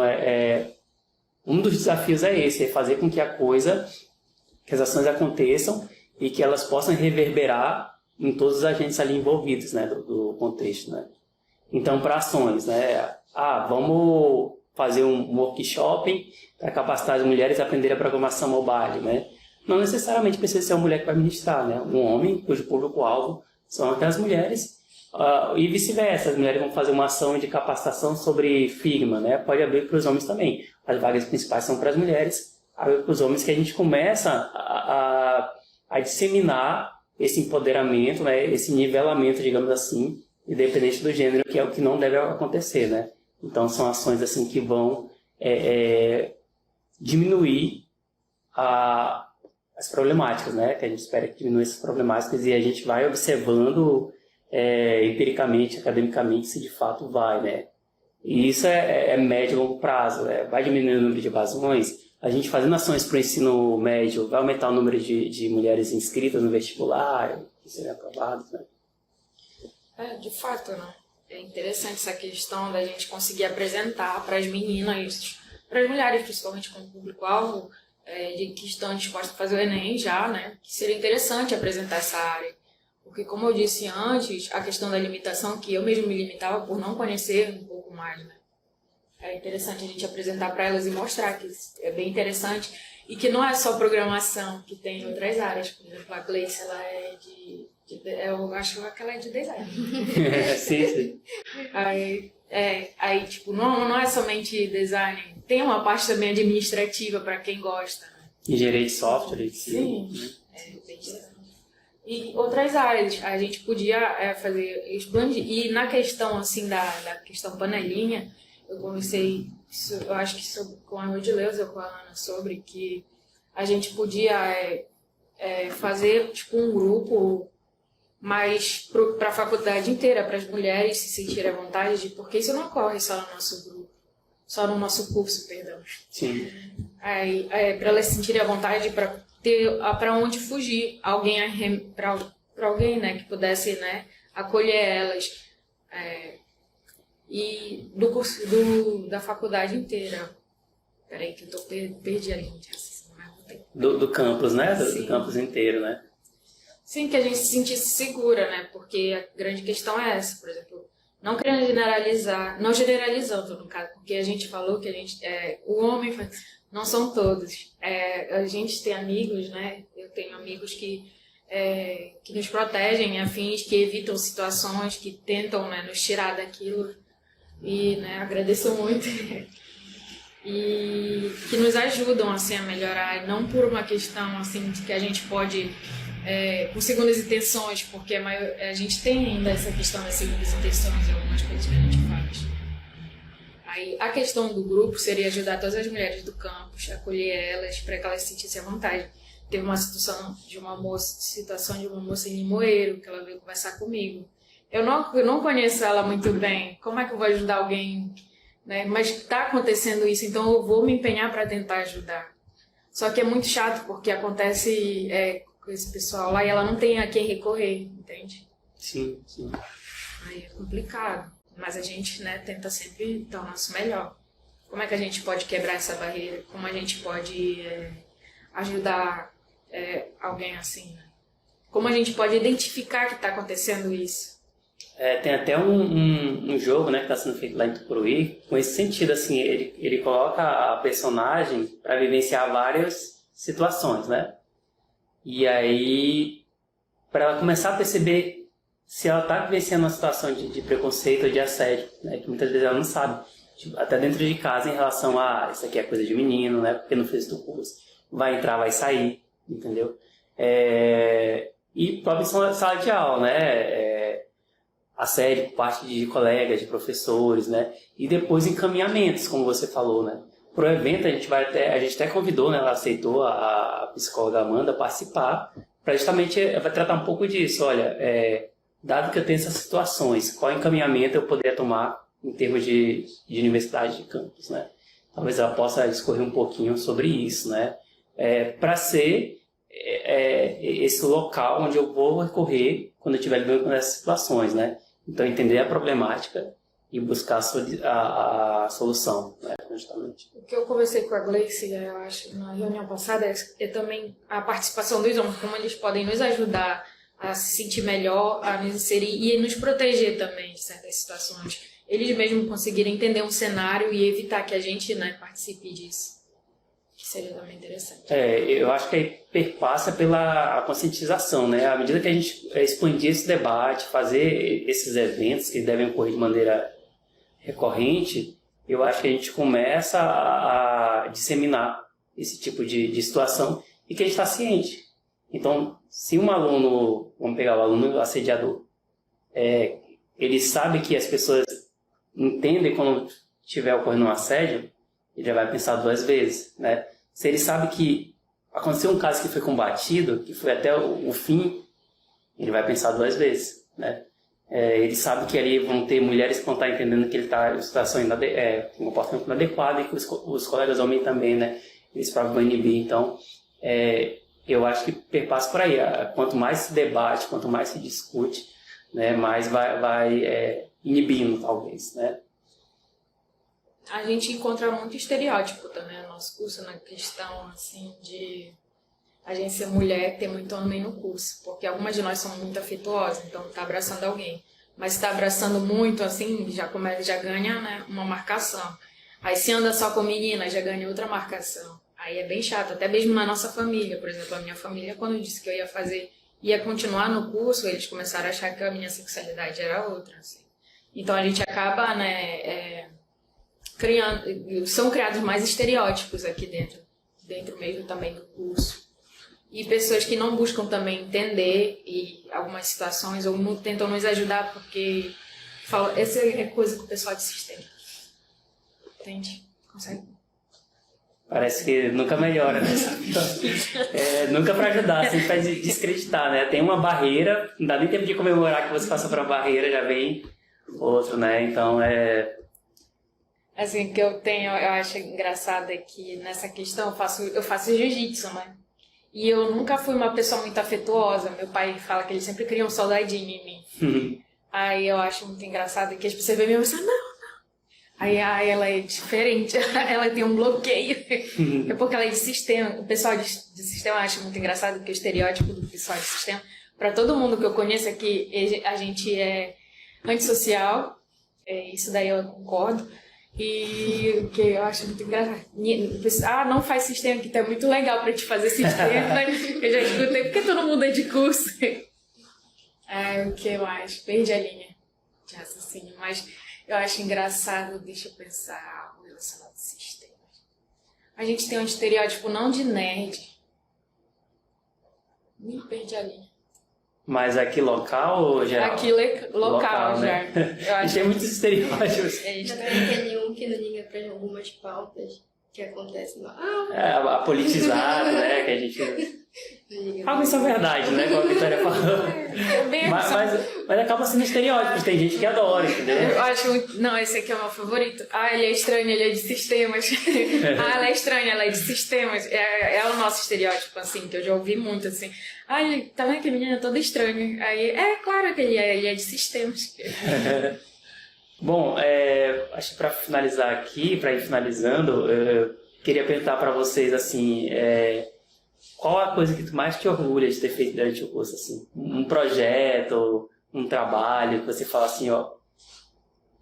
um dos desafios é esse, é fazer com que que as ações aconteçam e que elas possam reverberar em todos os agentes ali envolvidos, né, do contexto, né? Então, para ações, né? Vamos fazer um workshop para capacitar as mulheres a aprenderem a programação mobile, né? Não necessariamente precisa ser uma mulher que vai ministrar, né? Um homem cujo público-alvo são aquelas mulheres, e vice-versa. As mulheres vão fazer uma ação de capacitação sobre Figma, né? Pode abrir para os homens também. As vagas principais são para as mulheres, abre para os homens, que a gente começa a disseminar esse empoderamento, né? Esse nivelamento, digamos assim, independente do gênero, que é o que não deve acontecer, né? Então, são ações assim que vão diminuir as problemáticas, né? Que a gente espera que diminua essas problemáticas e a gente vai observando empiricamente, academicamente, se de fato vai, né? E isso é médio e longo prazo, né? Vai diminuindo o número de evasões, a gente fazendo ações para o ensino médio, vai aumentar o número de mulheres inscritas no vestibular, que serem aprovadas, né? De fato, né? É interessante essa questão da gente conseguir apresentar para as meninas, para as mulheres, principalmente como público-alvo, de que estão dispostas a fazer o Enem já, né? Que seria interessante apresentar essa área. Porque, como eu disse antes, a questão da limitação, que eu mesmo me limitava por não conhecer um pouco mais, né? É interessante a gente apresentar para elas e mostrar que é bem interessante e que não é só programação, que tem outras áreas. Por exemplo, a Gleice, ela eu acho que ela é de design. Sim. Aí, tipo, não é somente design, tem uma parte também administrativa para quem gosta, né? Engenharia de software. Sim, é bem interessante. E outras áreas, a gente podia expandir. E na questão, assim, da questão panelinha, eu conversei, eu acho que com a Rodileuza ou com a Ana, sobre que a gente podia fazer, tipo, um grupo mas para a faculdade inteira, para as mulheres se sentirem à vontade, porque isso não ocorre só no nosso grupo, só no nosso curso, perdão. Sim. Para elas se sentirem à vontade, para ter para onde fugir, para alguém, né, que pudesse, né, acolher elas, e do curso da faculdade inteira. Peraí que eu perdi a linha de raciocínio, mas não tem. Do campus, né? Do campus inteiro, né? Sim, que a gente se sentisse segura, né? Porque a grande questão é essa, por exemplo, não querendo generalizar, não generalizando no caso, porque a gente falou que o homem, não são todos. A gente tem amigos, né? Eu tenho amigos que nos protegem, afins, que evitam situações, que tentam, né, nos tirar daquilo. E, né, agradeço muito. E que nos ajudam, assim, a melhorar, e não por uma questão, assim, de que a gente pode... com segundas intenções, porque a gente tem ainda essa questão das segundas intenções em algumas coisas que a gente faz. Aí, a questão do grupo seria ajudar todas as mulheres do campus, acolher elas, para que elas se sentissem à vontade. Teve uma situação de uma moça em Limoeiro, que ela veio conversar comigo. eu não conheço ela muito bem, como é que eu vou ajudar alguém, né? Mas está acontecendo isso, então eu vou me empenhar para tentar ajudar. Só que é muito chato, porque acontece com esse pessoal lá e ela não tem a quem recorrer, entende? Sim, sim. Aí é complicado, mas a gente, né, tenta sempre dar o nosso melhor. Como é que a gente pode quebrar essa barreira? Como a gente pode ajudar alguém assim, né? Como a gente pode identificar que está acontecendo isso? Tem até um jogo, né, que está sendo feito lá em Tucuruí, com esse sentido, assim, ele coloca a personagem para vivenciar várias situações, né? E aí, para ela começar a perceber se ela está vivenciando uma situação de preconceito ou de assédio, né, que muitas vezes ela não sabe, tipo, até dentro de casa, em relação a isso aqui é coisa de menino, né, porque não fez o curso, vai entrar, vai sair, entendeu? E próprio sala de aula, né? Assédio por parte de colegas, de professores, né? E depois encaminhamentos, como você falou, né? Pro evento a gente até convidou, né? Ela aceitou a psicóloga Amanda participar, para justamente vai tratar um pouco disso. Olha, dado que eu tenho essas situações, qual encaminhamento eu poderia tomar em termos de universidade de campus, né? Talvez ela possa discorrer um pouquinho sobre isso, né? Para ser esse local onde eu vou recorrer quando eu estiver lidando com essas situações, né? Então, entender a problemática e buscar a solução, né? Justamente. O que eu conversei com a Gleice, eu acho, na reunião passada, é também a participação dos homens, como eles podem nos ajudar a se sentir melhor, a nos inserir e nos proteger também de certas situações. Eles mesmos conseguirem entender um cenário e evitar que a gente, né, participe disso. Que seria também interessante. Eu acho que aí perpassa pela conscientização, né? À medida que a gente expandir esse debate, fazer esses eventos que devem ocorrer de maneira recorrente, eu acho que a gente começa a disseminar esse tipo de situação e que a gente está ciente. Então, se um aluno, vamos pegar o aluno assediador, ele sabe que as pessoas entendem quando estiver ocorrendo um assédio, ele já vai pensar 2 vezes, né? Se ele sabe que aconteceu um caso que foi combatido, que foi até o fim, ele vai pensar 2 vezes, né? Ele sabe que ali vão ter mulheres que vão estar entendendo que ele está em situação com um comportamento inadequado e que os colegas homens também, né? Eles próprios vão inibir. Então, eu acho que perpassa por aí. Quanto mais se debate, quanto mais se discute, né? Mais vai inibindo, talvez, né? A gente encontra muito estereótipo também no nosso curso, na questão assim de a gente ser mulher, ter muito homem no curso, porque algumas de nós somos muito afetuosas, então tá abraçando alguém, mas se tá abraçando muito assim, já ganha, né, uma marcação. Aí se anda só com menina, já ganha outra marcação. Aí é bem chato, até mesmo na nossa família, por exemplo, a minha família, quando eu disse que eu ia continuar no curso, eles começaram a achar que a minha sexualidade era outra, assim. Então a gente acaba, né, são criados mais estereótipos aqui dentro mesmo também do curso. E pessoas que não buscam também entender e algumas situações ou não tentam nos ajudar porque falam, essa é coisa que o pessoal de sistema. Entende? Consegue? Parece que nunca melhora, né? Nunca para ajudar, sempre para descreditar, né? Tem uma barreira, não dá nem tempo de comemorar que você passou por uma barreira, já vem outro, né? Então Assim, que eu acho engraçado é que nessa questão eu faço jiu-jitsu, né? E eu nunca fui uma pessoa muito afetuosa. Meu pai fala que ele sempre cria um soldadinho em mim. Aí eu acho muito engraçado que as pessoas veem e pensam, não. Aí ela é diferente, ela tem um bloqueio. É porque ela é de sistema. O pessoal de sistema acha muito engraçado que o estereótipo do pessoal de sistema, para todo mundo que eu conheço aqui, a gente é antissocial. Isso daí eu concordo. E o que eu acho muito engraçado. Não faz sistema que tá muito legal pra te fazer sistema. Eu já escutei, por que todo mundo é de curso? O que mais? Perdi a linha de raciocínio, mas eu acho engraçado, deixa eu pensar, o relacionado a sistemas. A gente tem um estereótipo não de nerd. Me perdi a linha. Mas aqui local ou geral? Aqui local já. Né? Eu acho tem muitos estereótipos. Também tem um que não liga para algumas pautas que acontecem lá. A politizada, né? Que a gente Algo isso é verdade, né? Como a Vitória falou. Mas acaba sendo estereótipo, tem gente que adora, entendeu? Eu acho muito... Não, esse aqui é o meu favorito. Ah, ele é estranho, ele é de sistemas. Ah, ela é estranha, ela é de sistemas. É o nosso estereótipo, assim, que eu já ouvi muito, assim. Ah, ele tá vendo que a menina é toda estranha. Aí, claro que ele é de sistemas. Bom, acho que para finalizar aqui, para ir finalizando, eu queria perguntar para vocês, assim, qual a coisa que tu mais te orgulha de ter feito durante o curso, assim? Um projeto, um trabalho, que você fala assim, ó,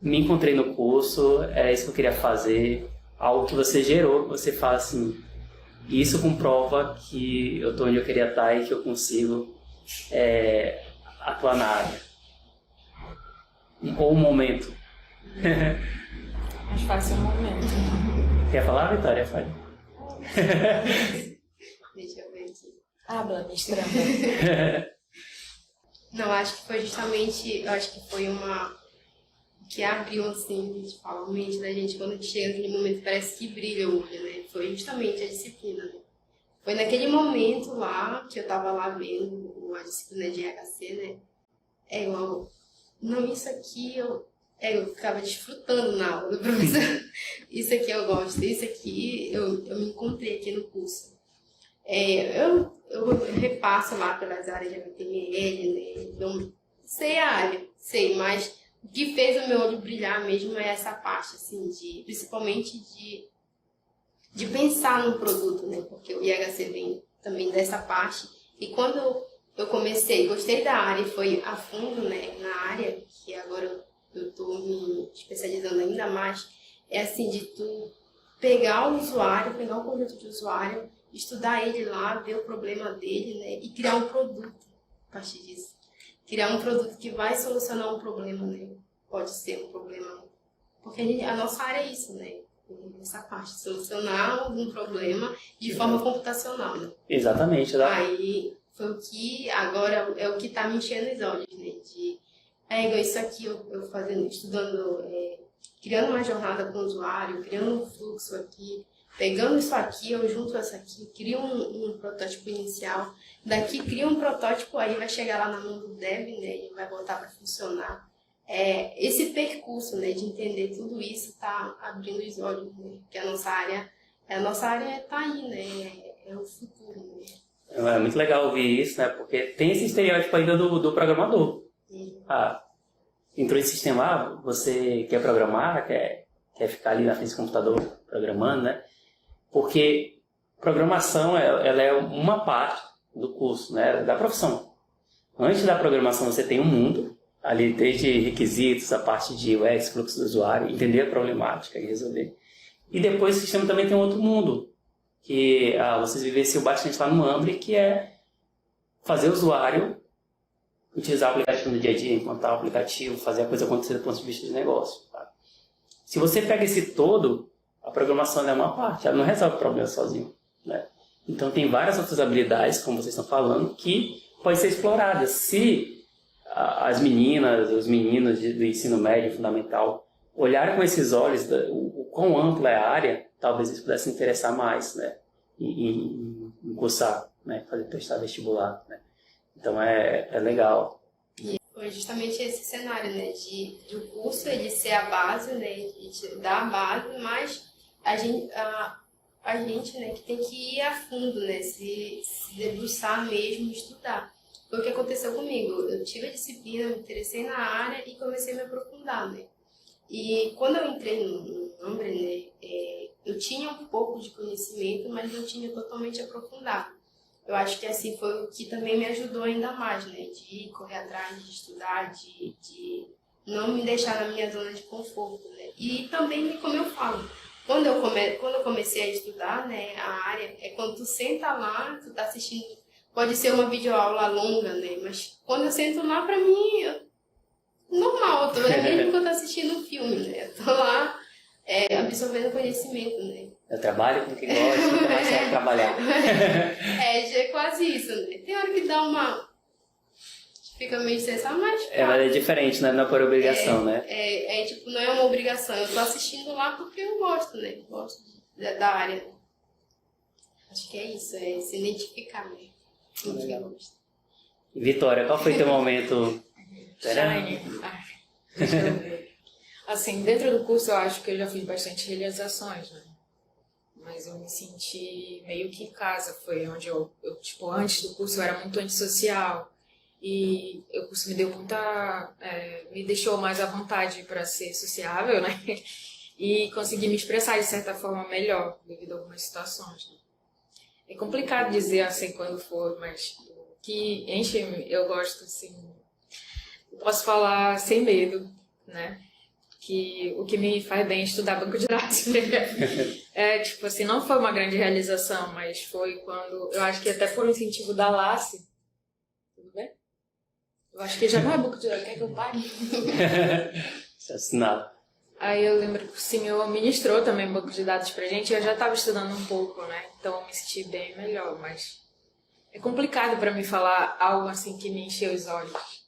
me encontrei no curso, é isso que eu queria fazer, algo que você gerou, que você fala assim, isso comprova que eu tô onde eu queria estar e que eu consigo atuar na área. Ou um momento. Mais fácil é o momento. Quer falar, Vitória? Fale. Deixa eu ver aqui. Habla, mestranda. Não, acho que foi justamente, eu acho que foi uma que abriu, assim, a gente fala, a mente da gente, quando a gente chega naquele momento, parece que brilha o olho, né? Foi justamente a disciplina, né? Foi naquele momento lá, que eu tava lá vendo a disciplina de RHC, né? Não, isso aqui eu ficava desfrutando na aula do professor. Isso aqui eu gosto, isso aqui eu me encontrei aqui no curso. Eu repasso lá pelas áreas de HTML, né? Então, sei a área, sei, mas o que fez o meu olho brilhar mesmo é essa parte, assim, principalmente de pensar no produto, né? Porque o IHC vem também dessa parte. E quando eu comecei, gostei da área e foi a fundo, né, na área, que agora eu estou me especializando ainda mais, é assim, de tu pegar o usuário, pegar o conjunto de usuário, estudar ele lá, ver o problema dele, né, e criar um produto a partir disso. Criar um produto que vai solucionar um problema, né? Pode ser um problema, porque a nossa área é isso, né? Essa parte, solucionar um problema de forma computacional, né? Exatamente. Aí foi o que agora é o que está me enchendo os olhos, né? Isso aqui eu fazendo, estudando, criando uma jornada com o usuário, criando um fluxo aqui, pegando isso aqui, eu junto isso aqui, crio um protótipo inicial, daqui crio um protótipo, aí vai chegar lá na mão do dev, né? E vai botar para funcionar. Esse percurso, né, de entender tudo isso está abrindo os olhos, né? Porque a nossa área está aí, né? É o futuro, né? É muito legal ouvir isso, né? Porque tem esse estereótipo ainda do programador. Entrou em sistema, você quer programar, quer ficar ali na frente do computador programando, né? Porque programação ela é uma parte do curso, né? Da profissão. Antes da programação você tem um mundo, ali desde requisitos, a parte de UX, fluxo do usuário, entender a problemática e resolver. E depois o sistema também tem outro mundo, que vocês vivenciam bastante lá no Ambry, que é fazer o usuário utilizar o aplicativo no dia a dia, implantar o aplicativo, fazer a coisa acontecer do ponto de vista de negócio. Tá? Se você pega esse todo, a programação é uma parte, ela não resolve o problema sozinho. Né? Então tem várias outras habilidades, como vocês estão falando, que podem ser exploradas. Se as meninas, os meninos do ensino médio fundamental olharem com esses olhos o quão ampla é a área, talvez eles pudessem interessar mais, né? em cursar, né? Prestar vestibular. Né? Então é legal. E foi justamente esse cenário, né? De o curso ele ser a base, né? De te dar a base, mas a gente, né, que tem que ir a fundo, né? Se debruçar mesmo, estudar. Foi o que aconteceu comigo. Eu tive a disciplina, me interessei na área e comecei a me aprofundar, né? E quando eu entrei no Ambry, né, eu tinha um pouco de conhecimento, mas não tinha totalmente aprofundado. Eu acho que assim foi o que também me ajudou ainda mais, né? De correr atrás, de estudar, de não me deixar na minha zona de conforto, né? E também, como eu falo, quando eu comecei a estudar, né, a área, é quando tu senta lá, tu tá assistindo, pode ser uma videoaula longa, né? Mas quando eu sento lá, pra mim, normal, é mesmo que eu tô assistindo um filme, né? Eu tô lá absorvendo conhecimento, né? Eu trabalho com o que gosto, nunca mais quero trabalhar. Já é quase isso, né? Tem hora que dá uma... Fica meio estressado, mas... Mas é diferente, né? Não é por obrigação, né? Tipo, não é uma obrigação. Eu tô assistindo lá porque eu gosto, né? Gosto da área. Acho que é isso, é se identificar, né? Legal. E Vitória, qual foi teu momento? Shine. Deixa eu ver. Assim, dentro do curso eu acho que eu já fiz bastante realizações, né? Mas eu me senti meio que em casa. Foi onde tipo, antes do curso eu era muito antissocial. E o curso me deu me deixou mais à vontade para ser sociável, né? E conseguir me expressar de certa forma melhor devido a algumas situações, né? É complicado dizer assim quando for, mas o que enche, eu gosto assim, eu posso falar sem medo, né? Que o que me faz bem é estudar banco de dados. Tipo assim, não foi uma grande realização, mas foi quando, eu acho que até por um incentivo da LACE, tudo bem? Eu acho que já não é banco de dados, quer que eu pague? Isso é assinado. Aí eu lembro que o senhor ministrou também banco de dados pra gente, e eu já estava estudando um pouco, né? Então eu me senti bem melhor, mas é complicado para mim falar algo assim que me encheu os olhos.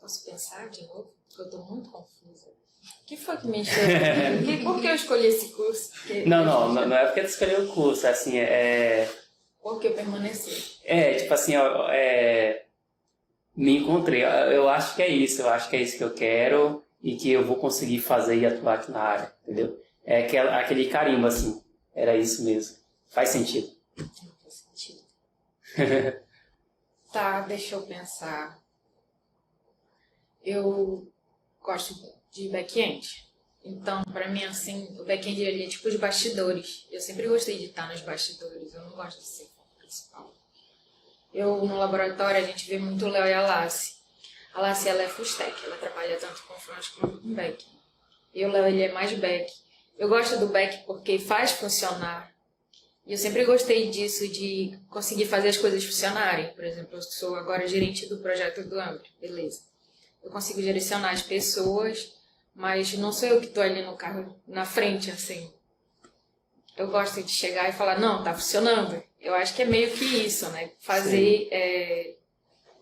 Posso pensar de novo? Porque eu tô muito confusa. O que foi que me encheu? Por que eu escolhi esse curso? Não é porque tu escolheu o curso, assim, Porque eu permaneci. tipo assim, me encontrei, eu acho que é isso, que eu quero e que eu vou conseguir fazer e atuar aqui na área, entendeu? É aquele carimbo, assim, era isso mesmo. Faz sentido. Não faz sentido. Tá, deixa eu pensar. Eu gosto de back-end. Então, pra mim, assim, o back-end ele é tipo os bastidores. Eu sempre gostei de estar nos bastidores. Eu não gosto de ser foco principal. No laboratório, a gente vê muito o Léo e a Lassi. A Lassi, ela é full stack. Ela trabalha tanto com front como com back. E o Léo, ele é mais back. Eu gosto do back porque faz funcionar. E eu sempre gostei disso, de conseguir fazer as coisas funcionarem. Por exemplo, eu sou agora gerente do projeto do Ambre. Beleza. Eu consigo direcionar as pessoas, mas não sou eu que estou ali no carro, na frente, assim. Eu gosto de chegar e falar, não, tá funcionando. Eu acho que é meio que isso, né? Fazer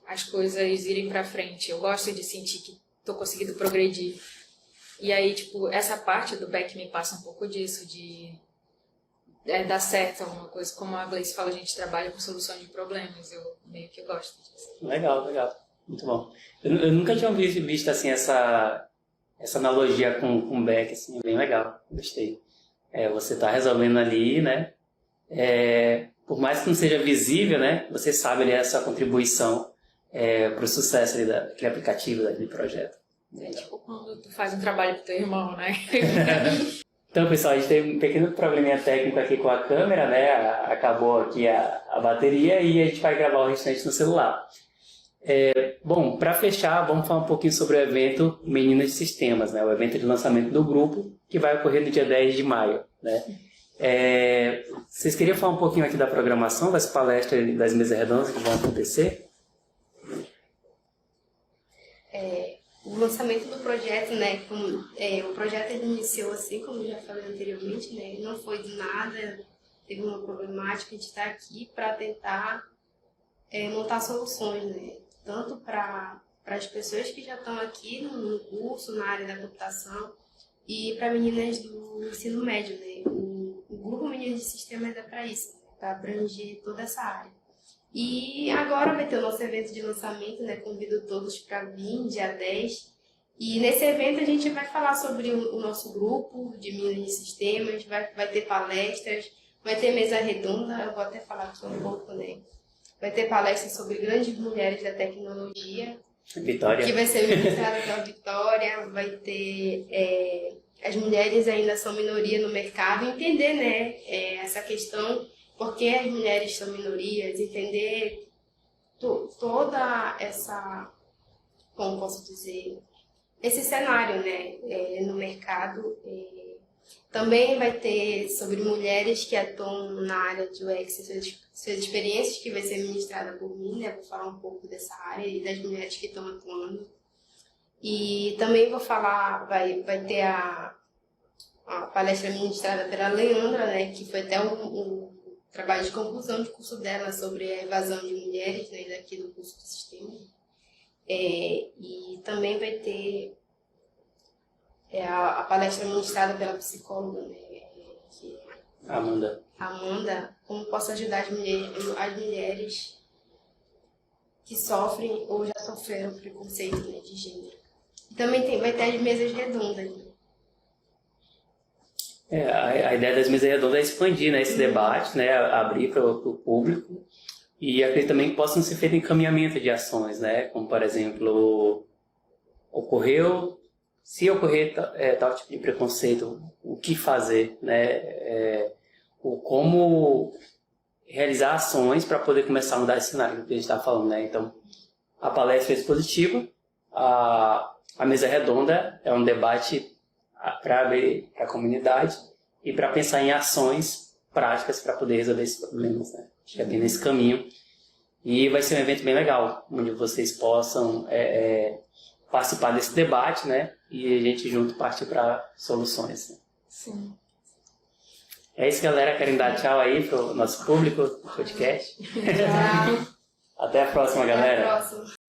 as coisas irem pra frente. Eu gosto de sentir que estou conseguindo progredir. E aí, tipo, essa parte do back me passa um pouco disso, de dar certo alguma coisa. Como a Gleice fala, a gente trabalha com solução de problemas. Eu meio que gosto disso. Legal. Muito bom. Eu nunca tinha visto assim, essa analogia com back, assim, é bem legal. Gostei. Você está resolvendo ali, né? Por mais que não seja visível, né? Você sabe ali a sua contribuição para o sucesso ali daquele aplicativo, daquele projeto. Tipo quando tu faz um trabalho pro teu irmão, né? Então, pessoal, a gente teve um pequeno probleminha técnico aqui com a câmera, né? Acabou aqui a bateria e a gente vai gravar o restante no celular. Bom, para fechar, vamos falar um pouquinho sobre o evento Meninas de Sistemas, né? O evento de lançamento do grupo, que vai ocorrer no dia 10 de maio, né? Vocês queriam falar um pouquinho aqui da programação, das palestras das mesas redondas que vão acontecer? O lançamento do projeto, né? O projeto ele iniciou assim, como eu já falei anteriormente, né? Não foi do nada, teve uma problemática, a gente está aqui para tentar montar soluções, né? Tanto para as pessoas que já estão aqui no curso, na área da computação, e para meninas do ensino médio, né? O grupo Meninas de Sistemas é para isso, né? Para abranger toda essa área. E agora vai ter o nosso evento de lançamento, né? Convido todos para vir, dia 10. E nesse evento a gente vai falar sobre o nosso grupo de meninas de sistemas, vai ter palestras, vai ter mesa redonda, eu vou até falar aqui um pouco, né? Vai ter palestras sobre grandes mulheres da tecnologia, Vitória. Que vai ser ministrada pela Vitória, vai ter as mulheres ainda são minoria no mercado, entender, né, essa questão, por que as mulheres são minorias, entender toda essa, como posso dizer, esse cenário, né, no mercado. Também vai ter sobre mulheres que atuam na área de UX, suas experiências, que vai ser ministrada por mim, né? Vou falar um pouco dessa área e das mulheres que estão atuando. E também vou falar, vai ter a palestra ministrada pela Leandra, né? Que foi até um trabalho de conclusão de curso dela sobre a evasão de mulheres, né? Daqui do curso de sistema. E também vai ter a palestra ministrada pela psicóloga, né, que Amanda, como posso ajudar as mulheres que sofrem ou já sofreram preconceito, né, de gênero. E também vai ter as mesas redondas. A ideia das mesas redondas é expandir, né, esse debate, né, abrir para o público, e acredito também que possam ser feitos encaminhamento de ações, né, como, por exemplo, se ocorrer tal tipo de preconceito, o que fazer, né, como realizar ações para poder começar a mudar esse cenário que a gente está falando, né, então, a palestra é expositiva, a mesa redonda é um debate para abrir para a comunidade e para pensar em ações práticas para poder resolver esses problemas, né? Acho que é bem nesse caminho. E vai ser um evento bem legal, onde vocês possam participar desse debate, né? E a gente junto partir para soluções. Né? Sim. É isso, galera. Querem dar tchau aí para o nosso público do podcast? Tchau. Até a próxima, galera. Até a próxima.